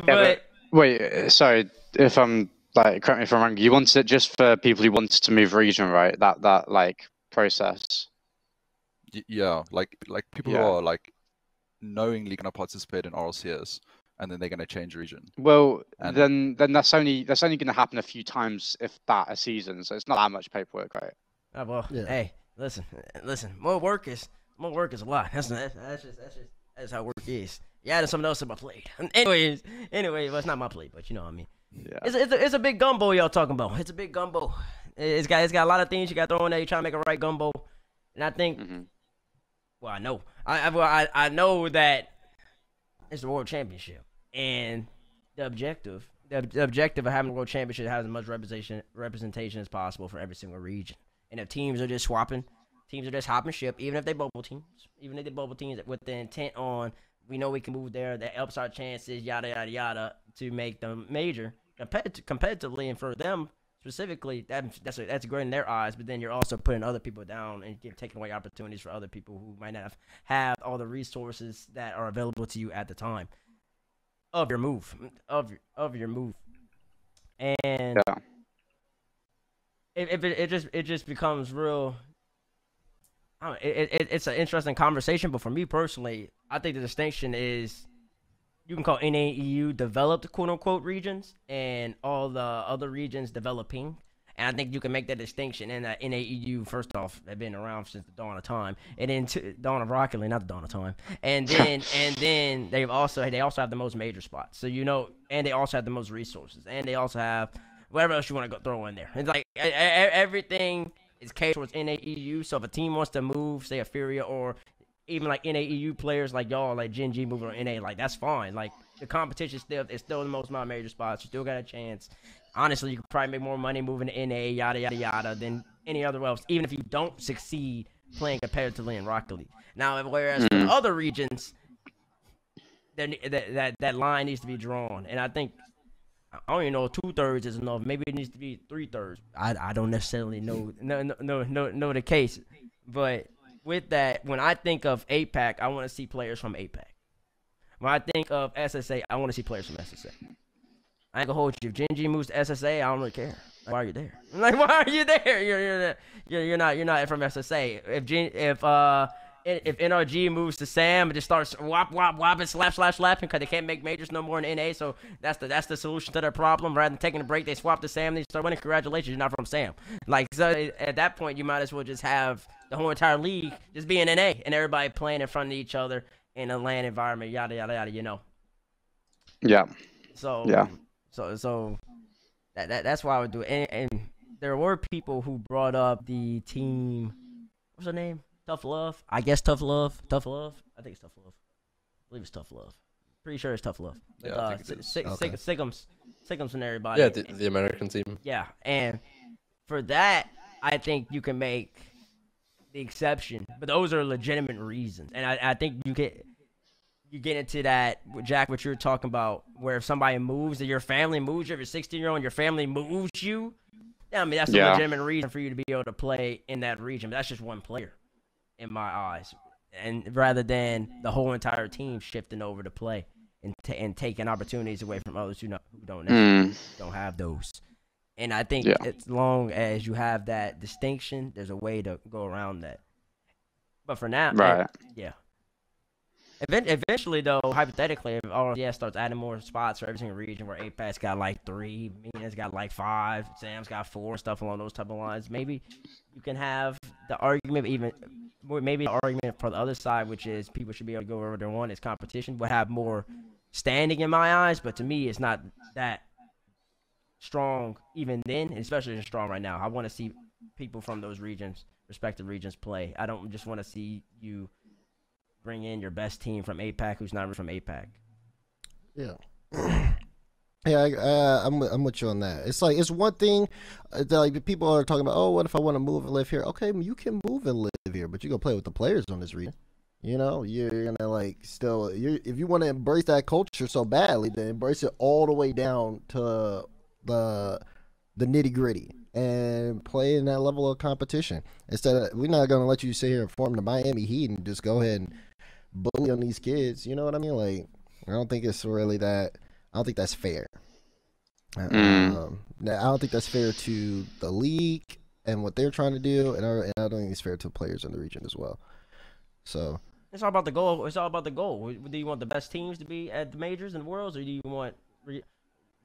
But
wait, sorry if I'm like, correct me if I'm wrong. You wanted it just for people who wanted to move region, right? That like process.
Yeah, like people who are like knowingly going to participate in RLCS, and then they're going to change region.
Well, then that's only going to happen a few times, if that, a season. So it's not that much paperwork, right?
Hey, listen. More work is a lot. That's just how work is. Yeah, there's something else on my plate. Anyway, well, it's not my plate, but you know what I mean.
Yeah.
It's a big gumbo y'all talking about. It's a big gumbo. It's got a lot of things you got to throw in there. You trying to make a right gumbo, and I think. Well, I know. I know that it's the World Championship, and the objective of having the World Championship has as much representation as possible for every single region. And if teams are just swapping, teams are just hopping ship, even if they bubble teams with the intent on, we know we can move there, that helps our chances, yada yada yada, to make them major competitively, and for them specifically, that's great in their eyes. But then you're also putting other people down and taking away opportunities for other people who might not have all the resources that are available to you at the time of your move, and it just becomes real. It's an interesting conversation, but for me personally, I think the distinction is, you can call NAEU developed, quote-unquote, regions, and all the other regions developing. And I think you can make that distinction in that NAEU, first off, they've been around since the dawn of time. And then dawn of Rocket League, not the dawn of time. And then they also have the most major spots. So, and they also have the most resources. And they also have whatever else you want to go throw in there. It's like everything is catered towards NAEU. So if a team wants to move, say a Furia, or even like NAEU players like y'all, like Gen.G moving on NA, like that's fine. Like the competition is still the most amount of major spots. You still got a chance. Honestly, you could probably make more money moving to NA, yada yada yada, than any other else. Even if you don't succeed playing competitively in Rocket League. Now, whereas for the other regions, that line needs to be drawn, and I think I don't even know if 2/3 is enough. Maybe it needs to be 3/3. I don't necessarily know the case, but with that, when I think of APAC, I want to see players from APAC. When I think of SSA, I want to see players from SSA. I ain't gonna hold you. If Gen.G moves to SSA, I don't really care. Like, why are you there? Like, why are you there? You're not from SSA. If NRG moves to SAM and just starts whopping, slapping because they can't make majors no more in NA, so that's the solution to their problem. Rather than taking a break, they swap to SAM, they start winning. Congratulations, you're not from SAM. Like, so at that point, you might as well just have the whole entire league just be in NA and everybody playing in front of each other in a LAN environment, yada yada yada.
Yeah.
So
yeah.
So that's why I would do it. And there were people who brought up the team. What's her name? Tough Love. I guess Tough Love. Tough Love. I think it's Tough Love. I believe it's Tough Love. Pretty sure it's Tough Love.
Yeah, I think it is.
Sickums and everybody.
Yeah, the American team.
Yeah, and for that, I think you can make the exception. But those are legitimate reasons, and I think you get into that, Jack, what you were talking about, where if somebody moves, or your family moves you, if you're 16-year-old and your family moves you, I mean, that's a legitimate reason for you to be able to play in that region. But that's just one player, in my eyes. And rather than the whole entire team shifting over to play and taking opportunities away from others who don't have those. And I think as long as you have that distinction, there's a way to go around that. But for now, yeah. Eventually, though, hypothetically, if RLCS starts adding more spots for every single region, where APAC's got like 3, MENA's got like 5, SAM's got 4, stuff along those type of lines, maybe you can have the argument, maybe the argument for the other side, which is people should be able to go wherever they want. It's competition, would have more standing in my eyes, but to me, it's not that strong even then, especially as strong right now. I want to see people from those regions, respective regions, play. I don't just want to see you bring in your best team from APAC who's not from APAC.
Yeah. Yeah, I'm with you on that. It's like, it's one thing that, like, people are talking about, oh, what if I want to move and live here? Okay, you can move and live here, but you're going to play with the players on this region. You know, you're going to, like, still, if you want to embrace that culture so badly, then embrace it all the way down to the nitty gritty and play in that level of competition. Instead of, we're not going to let you sit here and form the Miami Heat and just go ahead and bully on these kids. You know what I mean? Like, I don't think it's really that. I don't think that's fair. I don't think that's fair to the league and what they're trying to do, and I don't think it's fair to players in the region as well. So
it's all about the goal. It's all about the goal. Do you want the best teams to be at the majors and worlds, or do you want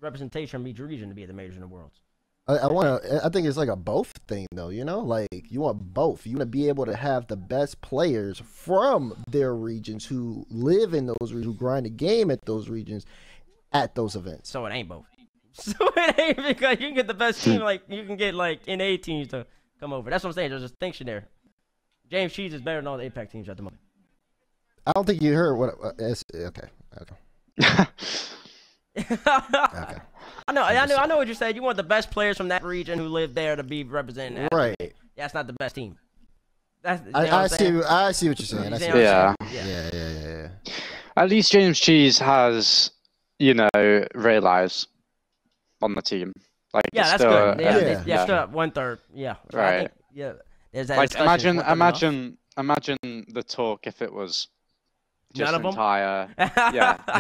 representation from each region to be at the majors and the worlds?
I think it's like a both thing, though. You know, like, you want both. You want to be able to have the best players from their regions who live in those regions, who grind the game at those regions, at those events.
So it ain't both. So it ain't, because you can get the best team, like you can get like NA teams to come over. That's what I'm saying. There's a distinction there. James Cheese is better than all the APAC teams at the moment.
I don't think you heard what. Okay. Okay.
I know what you said. You want the best players from that region who live there to be representing that.
Right.
That's not the best team. That's,
I see what you're saying. Yeah.
At least James Cheese has, realize on the team. Like,
yeah, that's
still,
good. Yeah, still 1/3. Yeah. So
right.
I think, yeah. There's that
like, imagine the talk if it was just
none of them?
entire,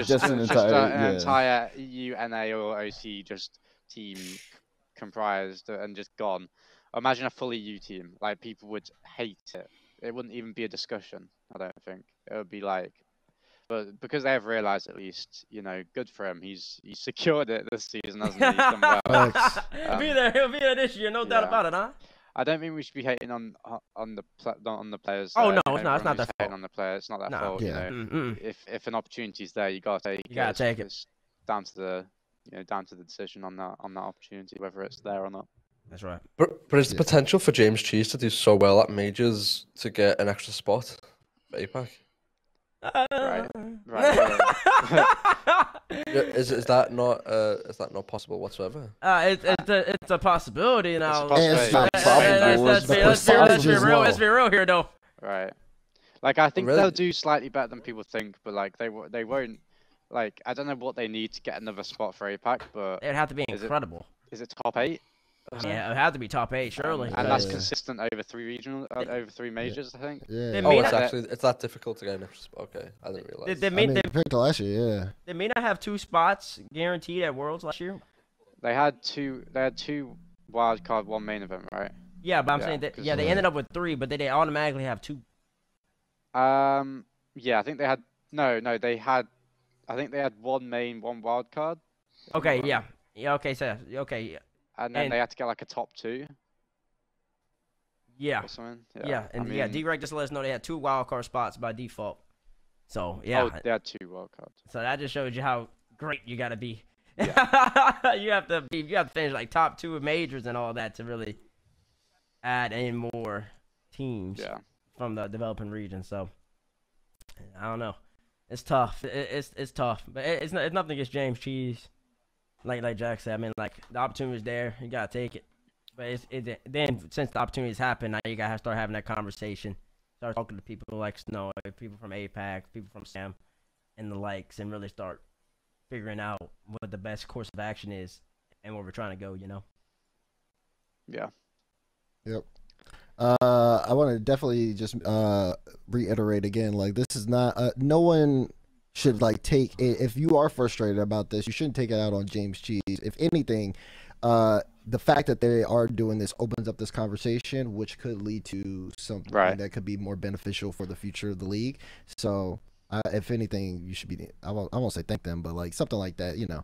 just an entire EU, NA, or OC just team comprised and just gone. Imagine a full EU team. Like, people would hate it. It wouldn't even be a discussion. I don't think it would be like. But because they have realised, at least, good for him. He's secured it this season, hasn't he? He's done well.
He'll be there this year, no doubt about it, huh?
I don't think we should be hating on the players.
Oh no, it's not that fault.
On the players, it's not that fault.
Yeah.
If an opportunity's there, you gotta take it.
You gotta take it.
It's down to the decision on that opportunity, whether it's there or not.
That's right.
But is the potential for James Cheese to do so well at majors to get an extra spot for APAC?
Right.
Is that not possible whatsoever?
It's a possibility, you know.
It's not probable.
Let's be real here, though.
Right. Like I think
Really?
they'll do slightly better than people think, but like they won't. Like I don't know what they need to get another spot for APAC, but
It'd have to be
Is it-
incredible.
is it top 8?
Yeah, it'd have to be top 8, surely.
And that's
Yeah.
consistent over 3 majors, I think.
Yeah.
Oh,
Mina-
it's actually that difficult to get an extra spot. Okay, I didn't realize.
Did
I mean, compared to last year,
Did Mina have 2 spots guaranteed at Worlds last year?
They had two wild card, 1 main event, right?
Yeah, but I'm
Yeah,
saying that
'cause-
they ended up with 3, but they automatically have 2.
Yeah, I think they had they had, I think they had 1 main, 1 wild card. if I'm
Okay,
not
yeah.
wrong.
Yeah, okay, so yeah.
And then
and-
they had to get like a top 2
Yeah.
or something.
Yeah, and yeah, D-Reg just let us know they had 2 wildcard spots by default. So yeah,
Oh, they had 2 wild cards.
so that just shows you how great you gotta be. you have to finish like top 2 of majors and all that to really add in more teams
Yeah.
from the developing region. So I don't know, it's tough. It's tough, but it's nothing against James Cheese. Like Jack said, I mean, like the opportunity's there, you gotta take it. But then since the opportunities happen, now you gotta start having that conversation. Start talking to people like Snowyy, people from APAC, people from Sam, and the likes, and really start figuring out what the best course of action is and where we're trying to go. You know.
Yeah.
Yep. I want to definitely just reiterate again, like this is not no one should like take it. If you are frustrated about this, you shouldn't take it out on James Cheese. If anything, the fact that they are doing this opens up this conversation, which could lead to something
Right.
that could be more beneficial for the future of the league. So if anything, you should be, I won't say thank them, but like something like that, you know.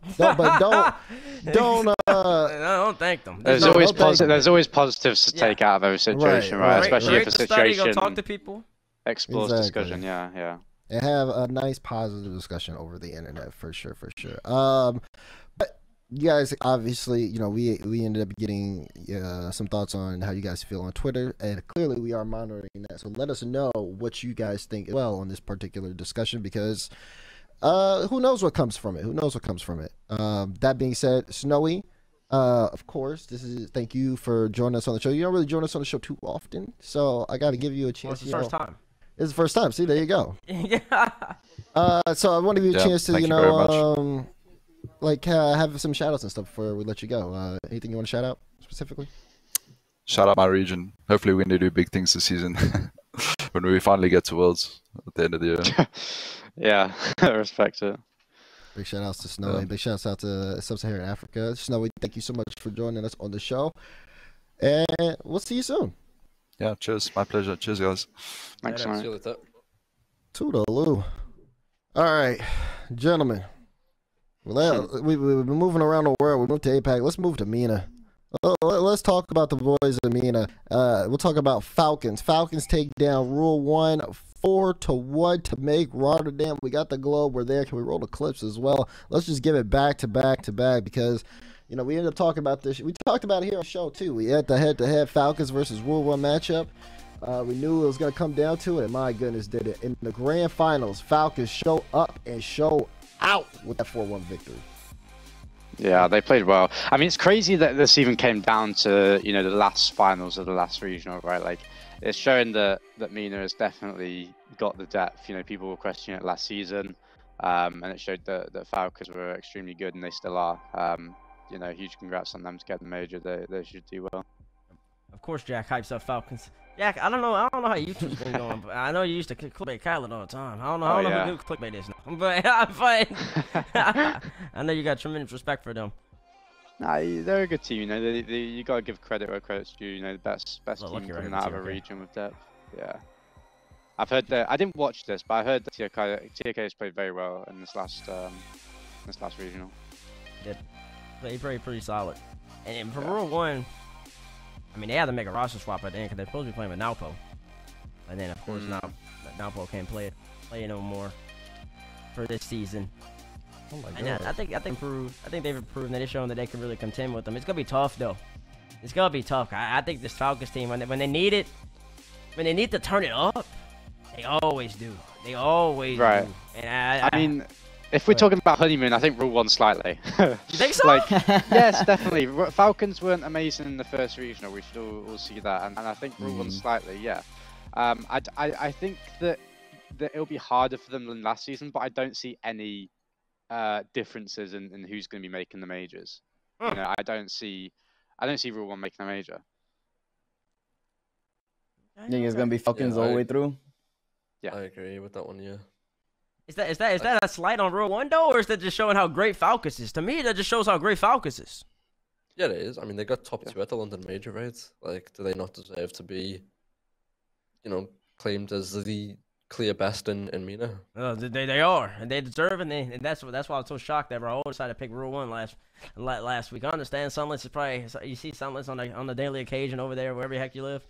Don't
don't thank them.
There's
no-
always
no thank-
there's always positives to
Yeah.
take out of every situation,
Right,
right?
right,
Especially
Create
if
the
a
study,
situation
go talk to people.
explores
Exactly.
discussion. Yeah.
and have a nice positive discussion over the internet for sure. But you guys obviously, you know, we ended up getting some thoughts on how you guys feel on Twitter, and clearly we are monitoring that. So let us know what you guys think as well on this particular discussion, because who knows what comes from it? That being said, Snowyy, of course, thank you for joining us on the show. You don't really join us on the show too often, so I got to give you a
Well,
chance.
it's the first time.
It's the first time. See, there you go.
Yeah.
So I want to give you a
Yeah,
chance to,
thank
you
you very
know, like have some shout outs and stuff before we let you go. Anything you want to shout out specifically?
Shout out my region. Hopefully we're going to do big things this season when we finally get to Worlds at the end of the year.
Yeah, I respect it.
Big shout outs to Snowyy.
Yeah.
Big shout outs out to Sub-Saharan Africa. Snowyy, thank you so much for joining us on the show. And we'll see you soon.
Yeah, cheers. My pleasure. Cheers, guys.
Thanks,
Later.
mate.
See you later.
Toodaloo. All right, gentlemen. Well, we've been moving around the world. We moved to APAC. Let's move to MENA. Let's talk about the boys in MENA. We'll talk about Falcons. Falcons take down Rule 1 4-1 to make Rotterdam. We got the globe. We're there. Can we roll the clips as well? Let's just give it back to back to back, because you know we ended up talking about this. We talked about it here on the show too. We had the head-to-head Falcons versus Rule 1 matchup. We knew it was going to come down to it, and my goodness, did it. In the grand finals, Falcons show up and show out with that 4-1 victory.
Yeah, they played well. I mean, it's crazy that this even came down to, you know, the last finals of the last regional, right? Like, it's showing that MENA has definitely got the depth. You know, people were questioning it last season, and it showed that Falcons were extremely good, and they still are. You know, huge congrats on them to get the major. They should do well.
Of course, Jack hypes up Falcons. Jack, I don't know how YouTube's been going, but I know you used to clickbait Khaled all the time. I don't know
yeah.
who clickbait is now, but I know you got tremendous respect for them.
Nah, they're a good team. You know, you gotta give credit where credit's due. You know, the best
Well,
team
lucky
coming
Ravens
out of
here,
a
okay.
region with depth. Yeah, I've heard that. I didn't watch this, but I heard that TK has played very well in this last regional.
They pretty solid. And for Rule 1, I mean, they had to make a roster swap at the end because they're supposed to be playing with Naupo. And then, of course, now Naupo can't play no more for this season.
Oh my
And
god.
I think they've improved, and they're showing that they can really contend with them. It's gonna be tough though. It's gonna be tough. I think this Falcons team, when they need it, when they need to turn it up, they always do. They always
Right.
do. And
I mean, If we're talking about honeymoon, I think rule one slightly.
You think so?
Like, yes, definitely. Falcons weren't amazing in the first regional. We should all see that, and I think rule one slightly, yeah. I think that it'll be harder for them than last season, but I don't see any differences in who's going to be making the majors. You know, I don't see rule one making a major.
I think it's gonna be Falcons all the way through.
Yeah,
I agree with that one. Yeah.
Is that a slight on rule one though, or is that just showing how great Falcons is? To me, that just shows how great Falcons is.
Yeah, it is. I mean, they got top 2 at the London Major, right? Like, do they not deserve to be, claimed as the clear best in MENA?
They are, and they deserve it, and that's why I'm so shocked that Raul decided to pick rule one last week. I understand Sunless is probably, you see Sunless on the daily occasion over there, wherever the heck you live.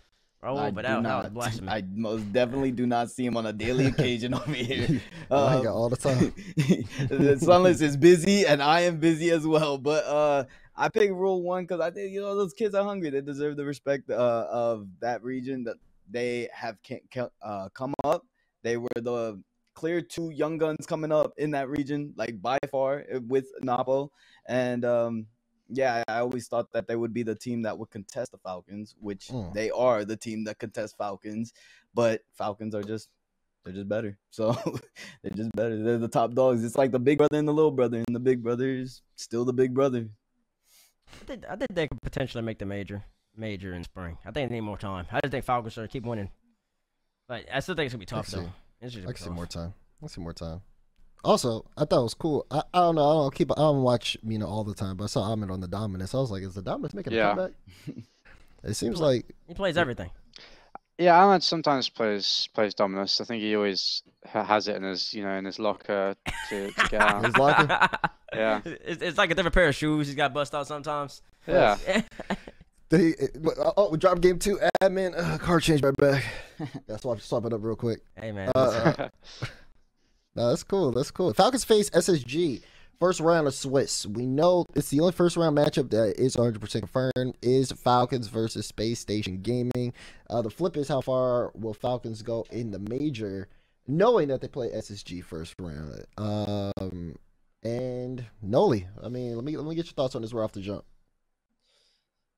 Raul, but that was blasphemy.
I most definitely do not see him on a daily occasion over here.
All the time.
Sunless is busy, and I am busy as well. But I picked rule one because I think those kids are hungry. They deserve the respect of that region that they have come up. They were the clear 2 young guns coming up in that region, like by far with Napo. And yeah, I always thought that they would be the team that would contest the Falcons, which they are the team that contests Falcons. But Falcons are they're just better. So they're just better. They're the top dogs. It's like the big brother and the little brother, and the big brother is still the big brother.
I think they could potentially make the major in spring. I think they need more time. I just think Falcons should keep winning. But I still think it's gonna be tough though.
I can see more time. I see more time. Also, I thought it was cool. I don't know. I don't watch all the time, but I saw Ahmed on the Dominus. I was like, is the Dominus making a comeback? It seems like
he plays everything.
Yeah, Ahmed sometimes plays Dominus. I think he always has it in his locker to get out.
His locker.
Yeah.
It's like a different pair of shoes. He's got bust out sometimes.
Yeah.
We dropped game 2. Admin, card change right back. Swap it up real quick.
Hey man.
No, that's cool. That's cool. Falcons face SSG. First round of Swiss. We know it's the only first round matchup that is 100% confirmed is Falcons versus Space Station Gaming. The flip is how far will Falcons go in the major, knowing that they play SSG first round. And Noly, I mean, let me get your thoughts on this right off the jump.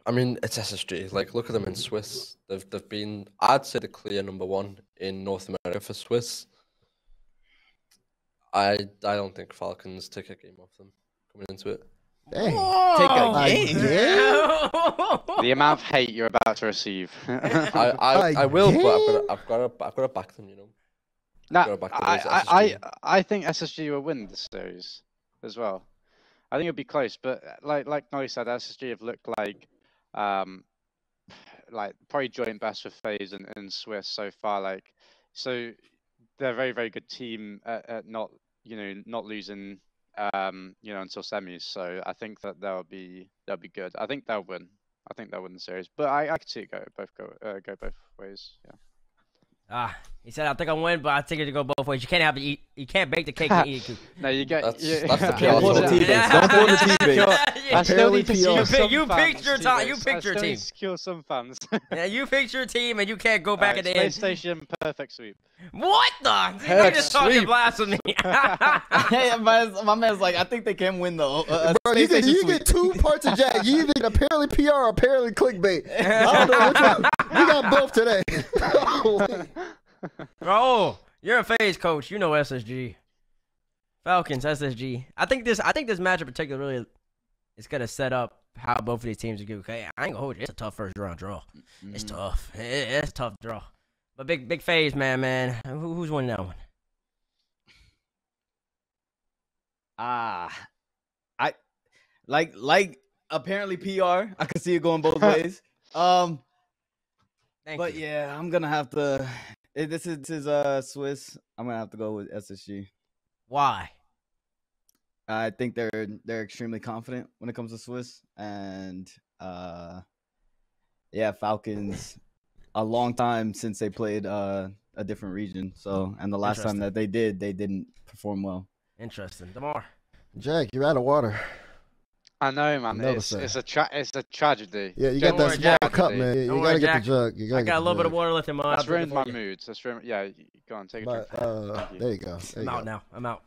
I mean, it's SSG. Like, look at them in Swiss. They've been, I'd say, the clear number 1 in North America for Swiss. I don't think Falcons take a game off them coming into it.
Dang.
Take a game.
The amount of hate you're about to receive.
I will, but I've got to back them.
No, I think SSG will win this series as well. I think it'll be close, but like Noly said, SSG have looked like probably joint best with FaZe and Swiss so far. So they're a very, very good team at not losing until semis. So I think that they'll be good. I think they'll win. I think they'll win the series. But I could see it go both ways. Yeah.
He said, I think I'll win, but I think it to go both ways. You can't bake the cake and eat it too.
No, you get.
That's the
Don't pull the T-base. Don't pull the T-base.
I still need to see
you picked your time. You picked your team.
Secure some fans.
Yeah, you picked your team, and you can't go back at the end.
PlayStation perfect sweep.
What the? You just talking blasphemy.
Hey, my man's like, I think they can win though.
Bro, you get 2 parts of Jack. You either get apparently PR or apparently clickbait. I don't know which one. You got both today.
Bro, you're a FaZe coach. You know SSG. Falcons, SSG. I think this matchup particularly really is gonna set up how both of these teams are good. Okay, I ain't gonna hold you. It's a tough first round draw. It's tough. It's a tough draw. But big FaZe, man. Who's winning that one?
I like apparently PR. I can see it going both ways.
Thank you.
Yeah, I'm gonna have to. This is Swiss. I'm gonna have to go with SSG.
Why?
I think they're extremely confident when it comes to Swiss, and yeah, Falcons. A long time since they played a different region. So, and the last time that they didn't perform well.
Interesting. DeMar.
Jack, you're out of water.
I know, man. It's a tragedy.
Yeah, you got that small cup, man. You gotta get the jug.
I got a little bit of water left in mine.
That's ruined my mood. Yeah, go on, take a drink.
There you go.
I'm out now. I'm out.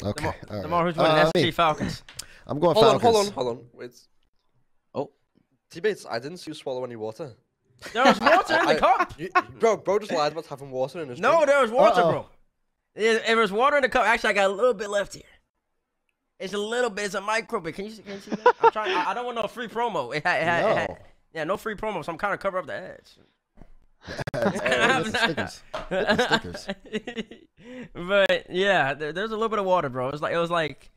Okay.
Tomorrow, who's winning? SG Falcons.
I'm going
Hold
Falcons.
on. Wait.
Oh.
T-Bates, I didn't see you swallow any water.
There was water in the cup.
Bro just lied about having water in his drink.
No, there was water, bro. It was water in the cup. Actually, I got a little bit left here. It's a little bit. It's a micro bit. Can you see that? I'm trying. I don't want no free promo. Yeah, no free promo. So I'm kind of cover up the edge.
Stickers.
But yeah, there's a little bit of water, bro. It was like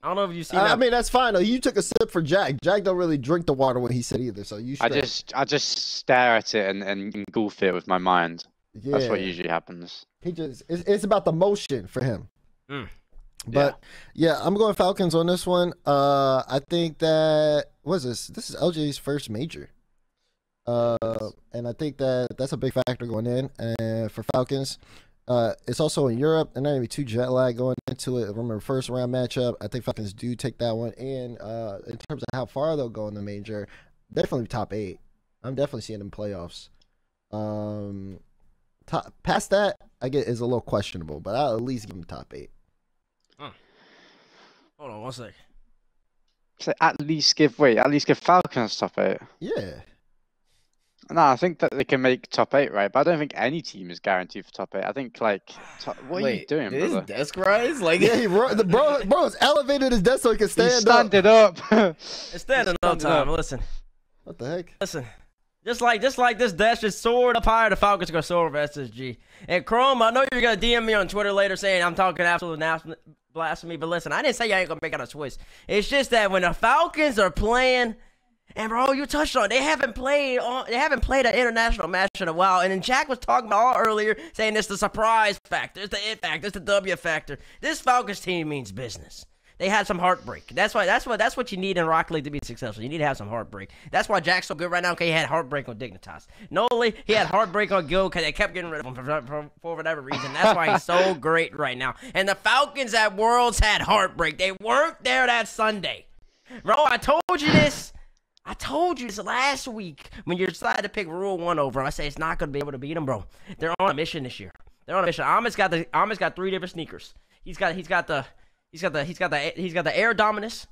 I don't know if you see.
I mean, that's fine though. You took a sip for Jack. Jack don't really drink the water when he said either, so you.
I just stare at it and engulf it with my mind.
Yeah.
That's what usually happens.
It's about the motion for him. But yeah, I'm going Falcons on this one. I think that what is this? This is LJ's first major. And I think that's a big factor going in. And for Falcons, it's also in Europe, and not even too jet lag going into it. Remember, first round matchup. I think Falcons do take that one. And in terms of how far they'll go in the major, definitely top 8. I'm definitely seeing them playoffs. Past that, I get is a little questionable, but I'll at least give them top 8.
Hold on 1 sec.
So at least give Falcons top 8.
Yeah.
No, I think that they can make top 8, right? But I don't think any team is guaranteed for top 8. I think what are you doing,
did
brother?
his desk rise? Like,
Yeah, bro's elevated his desk so he can stand up.
Standing up.
It's standing up time. Listen.
What the heck?
Listen. Just like this dash just soared up higher, the Falcons are gonna soar over SSG. And Chrome, I know you're gonna DM me on Twitter later saying I'm talking absolute blasphemy, but listen, I didn't say y'all ain't gonna make out a Swiss. It's just that when the Falcons are playing, and bro, you touched on it, they haven't played an international match in a while. And then Jack was talking about earlier, saying it's the surprise factor, it's the it factor, it's the W factor. This Falcons team means business. They had some heartbreak. That's what you need in Rocket League to be successful. You need to have some heartbreak. That's why Jack's so good right now, because he had heartbreak on Dignitas. Noly, he had heartbreak on Gil because they kept getting rid of him for whatever reason. That's why he's so great right now. And the Falcons at Worlds had heartbreak. They weren't there that Sunday. Bro, I told you this last week when you decided to pick Rule 1 over him. I say it's not going to be able to beat him, bro. They're on a mission this year. They're on a mission. Ahmed's got 3 different sneakers. He's got the Air Dominus.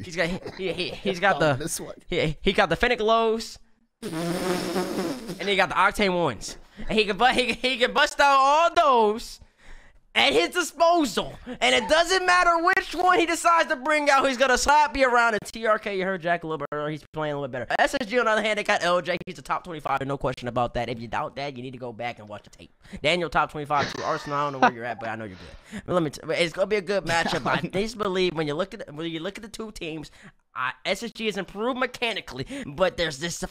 He's got the Fennec Lows. And he got the Octane ones. And he can bust out all those at his disposal. And it doesn't matter which one he decides to bring out. He's going to slap you around. And TRK, you heard Jack a little bit earlier. He's playing a little bit better. SSG, on the other hand, they got LJ. He's a top 25. No question about that. If you doubt that, you need to go back and watch the tape. Daniel, top 25 too. Arsenal, I don't know where you're at, but I know you're good. But it's going to be a good matchup. I just believe when you look at the two teams, SSG is improved mechanically, but there's this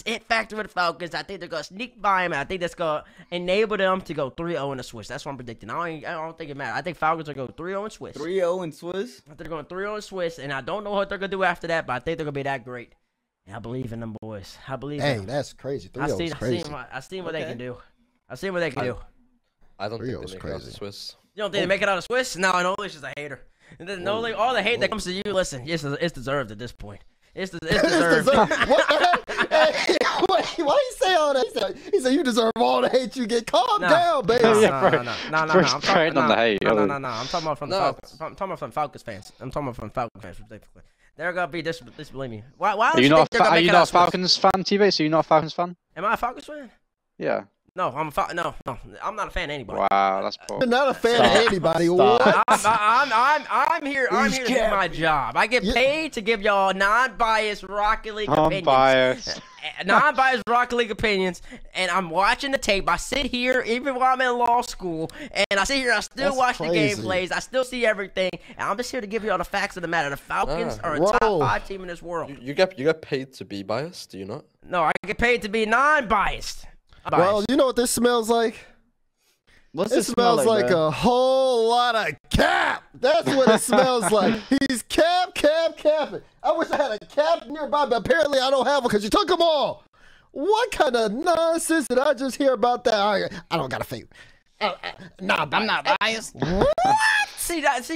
it factor with the Falcons. I think they're going to sneak by him, and I think that's going to enable them to go 3-0 in the Swiss. That's what I'm predicting. I don't think it matters. I think Falcons are going to go 3-0 in Swiss.
3-0 in Swiss?
I think they're going 3-0 in Swiss, and I don't know what they're going to do after that, but I think they're going to be that great. And I believe in them boys. I believe in them.
That's crazy. 3-0 is crazy.
I seen what they can do. I seen what they can do.
I don't think they make it out of Swiss.
You don't think they make it out of Swiss? No, Noly's just a hater. And then Noly, all the hate that comes to you, listen, it's deserved at this point. It's deserved.
Hey, why you say all that? He said you deserve all the hate you get. Calm down, baby.
No. I'm talking
on the hate.
No. I'm talking about from the Falcons. I'm talking about from Falcons fans. I'm talking about from Falcons fans specifically. They're gonna be disbelieve me. Why
are you not a Falcons fan, T-Base? Are you not a Falcons fan?
Am I a Falcons fan?
Yeah.
No, I'm not a fan of anybody.
Wow, that's poor.
You're not a fan of anybody. What?
I'm here to do my job. I get paid to give y'all non-biased Rocket League opinions. Non-biased Rocket League opinions, and I'm watching the tape. I sit here, even while I'm in law school, and I sit here and I still watch the gameplays. I still see everything, and I'm just here to give you all the facts of the matter. The Falcons are a top 5 team in this world.
You get paid to be biased, do you not?
No, I get paid to be non-biased.
Well, you know what this smells like? It smells like a whole lot of cap. That's what it smells like. He's capping. I wish I had a cap nearby, but apparently I don't have one because you took them all. What kind of nonsense did I just hear about that? I don't got a favorite.
I'm not biased.
What? See, that's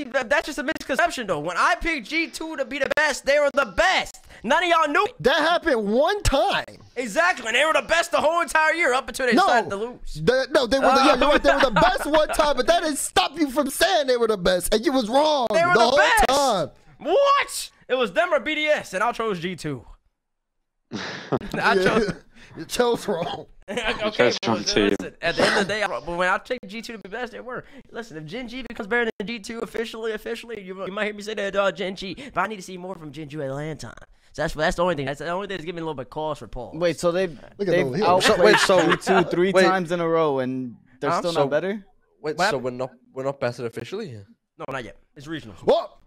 just a misconception, though. When I picked G2 to be the best, they were the best. None of y'all knew it.
That happened one time.
Exactly, and they were the best the whole entire year up until they decided to lose.
They were yeah, you're right. They were the best one time, but that didn't stop you from saying they were the best, and you was wrong.
They were the
whole
best.
time.
What? It was them or BDS, and I chose G2.
You chose wrong.
Okay, but listen, at the end of the day, when I take G2 to be best, they were. Listen, if Gen.G becomes better than G2 officially, you might hear me say that Gen.G, but I need to see more from Gen.G at land time. So that's the only thing. That's the only thing that's giving me a little bit cause for pause.
Wait, so they've
outplayed
G2 three times in a row, and they're still not better?
Wait, so we're not better officially?
No, not yet. It's regionals.
What?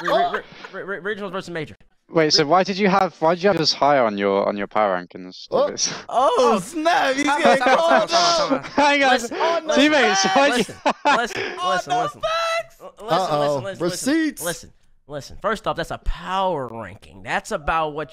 Regionals versus major.
Wait, so why did you have this high on your power rankings?
Oh snap! He's getting called out.
Hang on, teammates.
Listen. Listen. First off, that's a power ranking. That's about what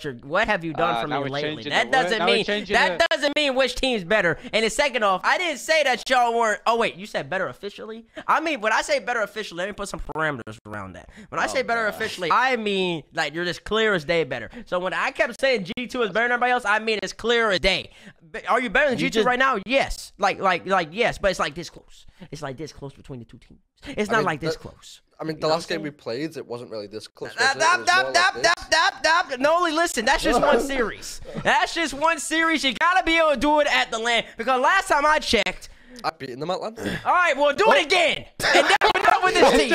have you done for me lately. That doesn't mean which team's better. And then second off, I didn't say that y'all weren't. Oh wait, you said better officially? I mean, when I say better officially, let me put some parameters around that. When I say better officially, I mean like you're just clear as day better. So when I kept saying G2 is better than everybody else, I mean it's clear as day. Are you better than G2 right now? Yes. Like yes, but it's like this close. It's like this close between the two teams. It's not like this close.
I mean, the last game we played, it wasn't really this close.
Noly, listen, that's just one series. That's just one series. You gotta be able to do it at the LAN because last time I checked,
I beat them at LAN.
All right, well, do it again. And then we're done with this team.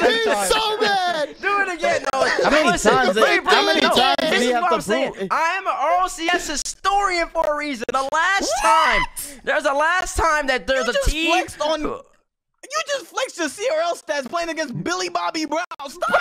He's so mad.
Do it again, Noly.
How many times did he have to prove?
I am an RLCS historian for a reason. There's a last time that there's a team.
You just flexed your CRL stats playing against Billy Bobby Brown. Stop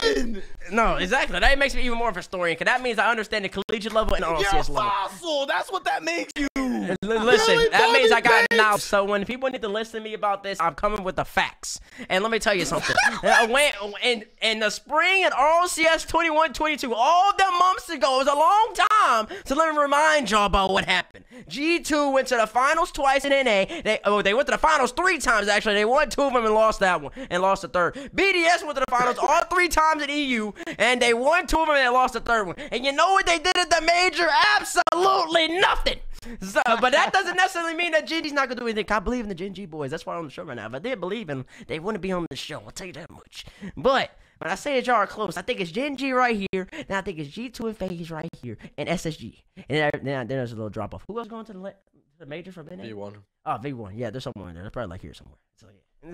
it!
No, exactly. That makes me even more of a historian, because that means I understand the collegiate level and RLCS level.
You're a fossil. That's what that makes you.
Listen, that means I got it now. So when people need to listen to me about this, I'm coming with the facts. And let me tell you something. In the spring at RLCS 21-22, all them months ago, it was a long time. So let me remind y'all about what happened. G2 went to the finals twice in NA. They went to the finals 3 times, actually. They won 2 of them and lost that one, and lost the third. BDS went to the finals all 3 times in EU, and they won 2 of them and they lost the third one. And you know what they did at the major? Absolutely nothing. So, but that doesn't necessarily mean that Gen.G's not going to do anything. I believe in the Gen.G boys. That's why I'm on the show right now. If I did believe in them, they wouldn't be on the show. I'll tell you that much. But when I say that y'all are close, I think it's Gen.G right here. Then I think it's G2 and FaZe right here. And SSG. And then there's a little drop off. Who else going to the major from NA?
V1.
Oh, V1. Yeah, there's someone in there. They're probably like here somewhere. So, yeah.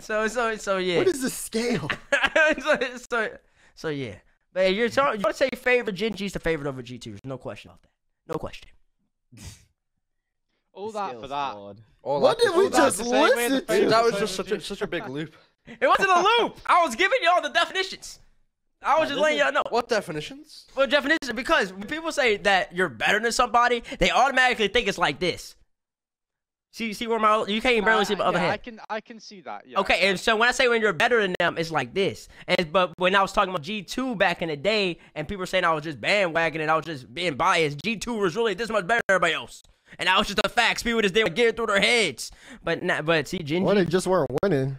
So yeah.
What is the scale?
so yeah. But you're going to say favorite, Gen.G's the favorite over G2. There's no question about that. No question.
All that for that.
What did we just listen to?
That was just such a big loop.
It wasn't a loop. I was giving y'all the definitions. I was just letting y'all know.
What definitions?
Well, definitions, because when people say that you're better than somebody, they automatically think it's like this. See where you can't even barely see my other hand.
I can see that. Yeah.
Okay, and so when I say when you're better than them, it's like this. But when I was talking about G2 back in the day, and people were saying I was just bandwagoning and I was just being biased, G2 was really this much better than everybody else. And that was just the facts. People just didn't get it through their heads. But see, Gen.G.
Well, they just weren't winning.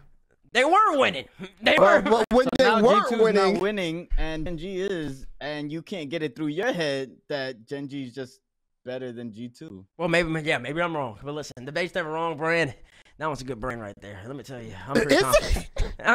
They were winning. They were.
But when
so
they
now
weren't
G2's
winning,
not winning, and Gen.G is, and you can't get it through your head that Gen.G is just better than G2.
Well, maybe I'm wrong. But listen, the debate's never wrong, brand. That one's a good brain right there. Let me tell you, I'm pretty confident.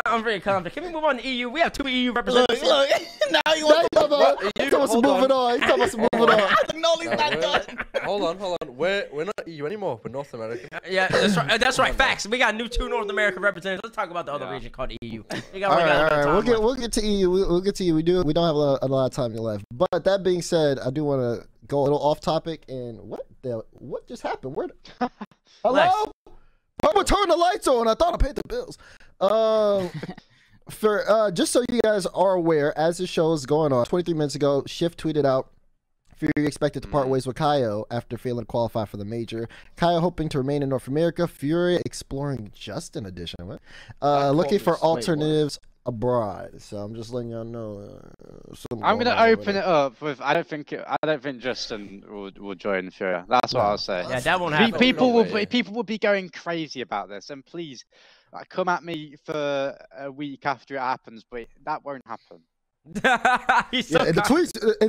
I'm pretty confident. Can we move on to EU? We have 2 EU representatives.
Look, now you want to
He's talking about moving on. He's talking about moving on.
Noly's not done.
Hold on. We're not EU anymore. We're North America.
Yeah, that's right. That's right. Facts. We got 2 North American representatives. Let's talk about the other region called EU.
All right. We'll get to EU. We'll get to EU. We don't have a lot of time left. But that being said, I do want to go a little off topic. And what just happened? Hello? I'm gonna turn the lights on. I thought I paid the bills. Just so you guys are aware, as the show is going on, 23 minutes ago, Shift tweeted out, Furia expected to part ways with Kaio after failing to qualify for the major. Kaio hoping to remain in North America. Furia exploring Justin edition. Looking for alternatives abroad. So I'm just letting y'all know.
I'm gonna open it up with. I don't think Justin will join Furia. That's what I'll say.
Yeah, that won't happen.
People will be going crazy about this, and please, come at me for a week after it happens, but that won't happen.
He's so
Yeah, and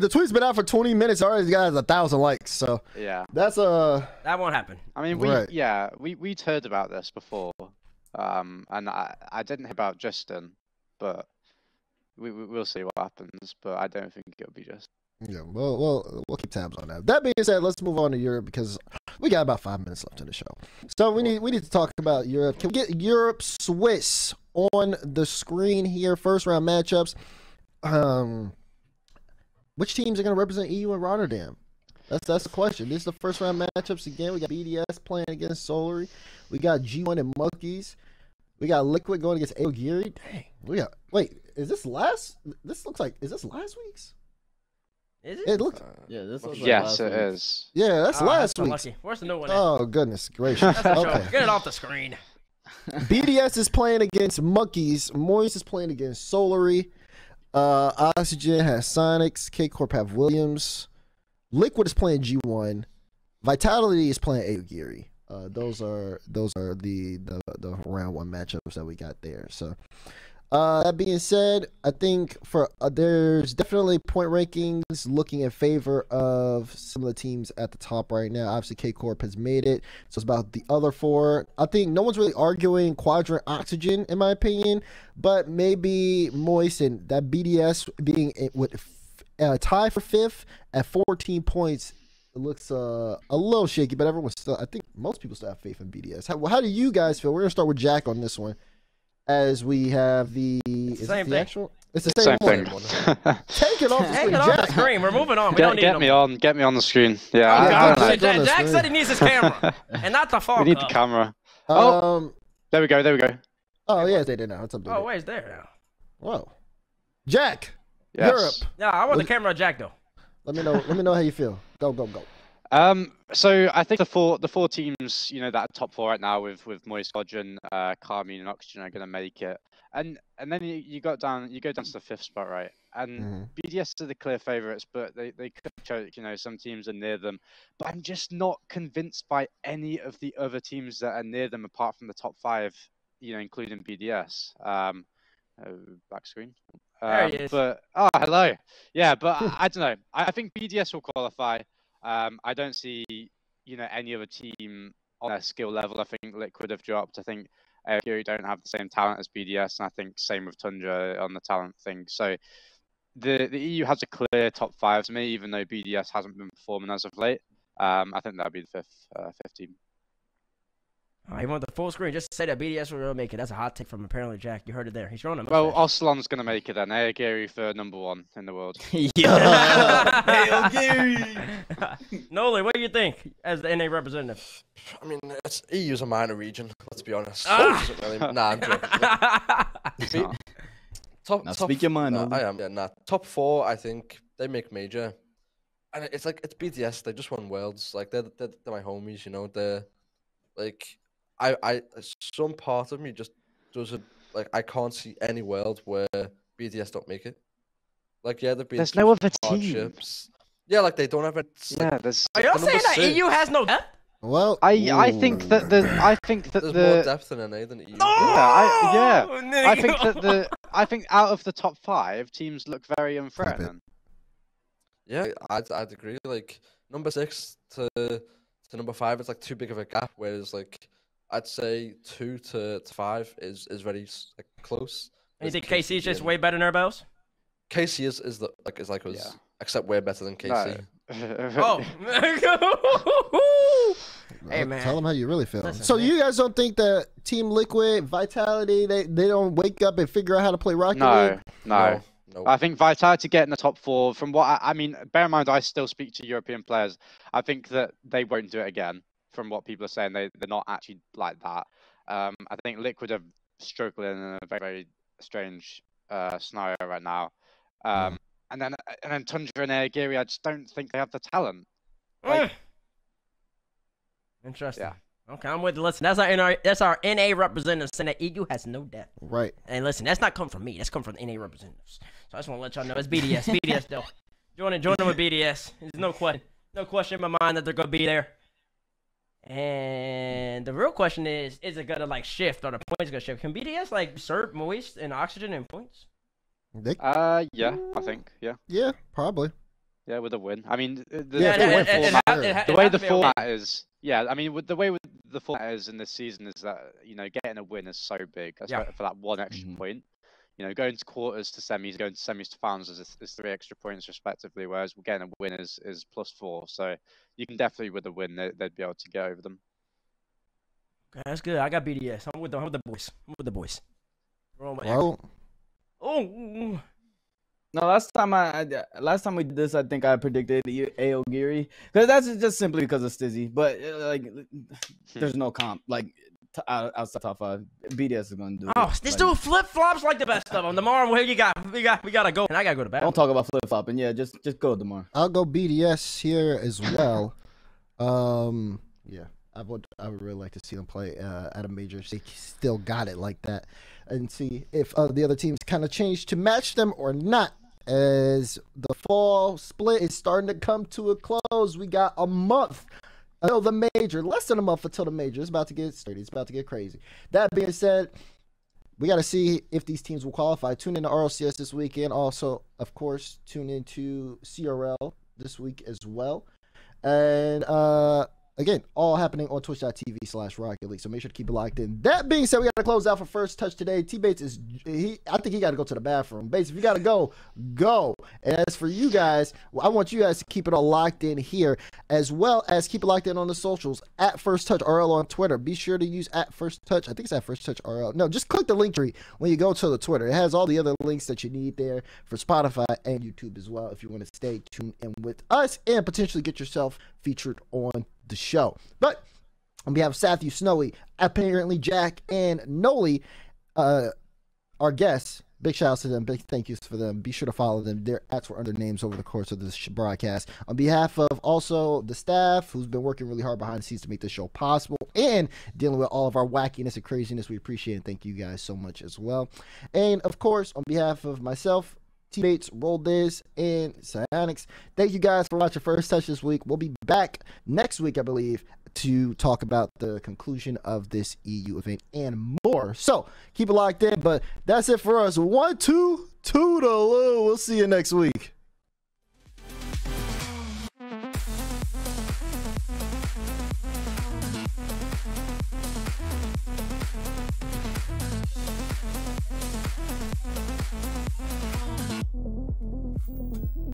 the tweet's been out for 20 minutes already. Got 1,000 likes. So
Yeah.
that's
that won't happen.
I mean, we'd heard about this before, and I didn't hear about Justin, but we'll see what happens. But I don't think it'll be Justin.
Yeah, we'll keep tabs on that. That being said, let's move on to Europe because we got about 5 minutes left in the show. So we need to talk about Europe. Can we get Europe Swiss on the screen here? First round matchups. Which teams are going to represent EU and Rotterdam? That's the question. This is the first round matchups again. We got BDS playing against Snowyy. We got G1 and Monkeys. We got Liquid going against Aogiri. Dang. Is this last? This looks like, is this last week's?
Is it?
It looks.
Yeah, this looks like
Yes,
last
it
week.
is.
Yeah, that's last week.
Lucky. Where's the new one? At?
Oh goodness gracious.
That's a joke.
Okay.
Get it off the screen.
BDS is playing against Monkeys. Moist is playing against Snowyy. Oxygen has Sonics. K Corp have Williams. Liquid is playing G1. Vitality is playing Aogiri. Those are the round one matchups that we got there. So that being said, I think for there's definitely point rankings looking in favor of some of the teams at the top right now. Obviously, K Corp has made it, so it's about the other four. I think no one's really arguing Quadrant Oxygen, in my opinion, but maybe Moist and that BDS being with tie for fifth at 14 points. It looks a little shaky, but everyone's still. I think most people still have faith in BDS. How do you guys feel? We're gonna start with Jack on this one. As we have the
Same thing.
actual? It's the same
Thing.
Take it off the
Take
screen,
it off the
Jack.
screen. We're moving on. We don't need
Get
no
me
more.
on. Get me on the screen. Yeah.
Oh,
I
God.
don't know.
Jack on the
Jack
screen.
said he needs his camera, and not the phone.
We need the camera.
Um.
There we go. There we go.
Oh yeah, they did now. It's up there.
Oh, where's there now?
Whoa. Jack.
Yes.
Europe.
Yeah, I want the camera of Jack though.
Let me know. Let me know how you feel. Go.
So I think the four teams, that are top four right now with Moist, Quadrant, Carmine, and Oxygen are gonna make it. And then you go down to the fifth spot, right? And BDS are the clear favourites, but they could choke. Some teams are near them, but I'm just not convinced by any of the other teams that are near them, apart from the top five. Including BDS. Back screen.
There he is.
But hello. Yeah, but I don't know. I think BDS will qualify. I don't see any other team on their skill level. I think Liquid have dropped. I think Furia don't have the same talent as BDS, and I think same with Tundra on the talent thing. So the EU has a clear top five to me, even though BDS hasn't been performing as of late. I think that'd be the fifth team.
Oh, he want the full screen just to say that BDS will really make it. That's a hot take from ApparentlyJack. You heard it there. He's throwing them.
Well, Arsalan's going to make it then. Gary for number one in the world.
Yeah. Hey, Gary.
Noly, what do you think as the NA representative?
I mean, EU's a minor region. Let's be honest.
Ah!
Nah, I'm joking.
Now speak your mind.
I am. Yeah, nah. Top four, I think they make major, and it's BDS. They just won Worlds. Like they're my homies. They're like I some part of me just doesn't like. I can't see any world where BDS don't make it. Like they've been.
There's no other
hardships. Yeah, like they don't have it.
Yeah, there's.
Are y'all saying that EU has no depth?
Well,
I think that
there's more depth in NA than EU.
I think out of the top five, teams look very unthreatening.
Yeah, I'd agree. Like number 6 to number 5, it's like too big of a gap. Whereas like I'd say 2 to 5 is very close.
And you think KC is just way better than everybody else?
KC is us,
Yeah.
except way better than KC.
Oh. Hey, man.
Tell them how you really feel.
Listen,
So
man.
you guys don't think that Team Liquid, Vitality, they don't wake up and figure out how to play Rocket League?
No.
No.
I think Vitality get in the top four. From what I mean, bear in mind, I still speak to European players. I think that they won't do it again. From what people are saying, they're not actually like that. I think Liquid are struggling in a very, very strange scenario right now. And then Tundra and Aogiri, I just don't think they have the talent. Like,
Interesting.
Yeah.
Okay, I'm with you. Listen, that's our NA representative saying that EU has no depth.
Right.
And listen, that's not come from me. That's come from the NA representatives. So I just want to let y'all know it's BDS. BDS though. Join them with BDS. There's no question in my mind that they're gonna be there. And the real question is it gonna shift or the points gonna shift? Can BDS serve Moist and Oxygen in points?
They,
Yeah, I think. Yeah.
yeah, probably.
Yeah, with a win. I mean,
Yeah, they win
the way the format is. Yeah, I mean, with the way the format is in this season is that getting a win is so big. For that one extra point. Going to quarters to semis, going to semis to finals is 3 extra points respectively. Whereas getting a win is +4. So you can definitely with a win they'd be able to get over them.
That's good. I got BDS. I'm with the boys. I'm with the boys.
Well,
Oh.
No, last time we did this, I think I predicted AO Geary because that's just simply because of Stizzy. But there's no comp outside top 5. BDS is gonna do.
Oh, this dude flip flops like the best of them. Tomorrow, we gotta go, and I gotta go to bed.
Don't talk about flip flopping. Yeah, just go tomorrow.
I'll go BDS here as well. Yeah, I would really like to see them play at a major. They still got it like that, and see if the other teams kind of change to match them or not. As the fall split is starting to come to a close, we got a month until the major. Less than a month until the major. It's about to get sturdy. It's about to get crazy. That being said, we got to see if these teams will qualify. Tune in to RLCS this weekend. Also, of course, tune into CRL this week as well. And again, all happening on twitch.tv/Rocket League. So make sure to keep it locked in. That being said, we got to close out for first touch today. T-Bates I think he got to go to the bathroom. Bates, if you got to go, go. And as for you guys, I want you guys to keep it all locked in here, as well as keep it locked in on the socials at First Touch RL on Twitter. Be sure to use at First Touch. I think it's at First Touch RL. No, just click the link tree when you go to the Twitter. It has all the other links that you need there for Spotify and YouTube as well if you want to stay tuned in with us and potentially get yourself featured on the show. But on behalf of Satthew, Snowyy, ApparentlyJack, and Noly, our guests, big shout outs to them, big thank yous for them. Be sure to follow them. Their ads were under names over the course of this broadcast. On behalf of also the staff who's been working really hard behind the scenes to make this show possible and dealing with all of our wackiness and craziness, we appreciate and thank you guys so much as well. And of course, on behalf of myself, T-Bates, Roldiz, and Psyonix, thank you guys for watching First Touch this week. We'll be back next week, I believe, to talk about the conclusion of this EU event and more. So keep it locked in, but that's it for us. 1, 2, toodaloo. We'll see you next week.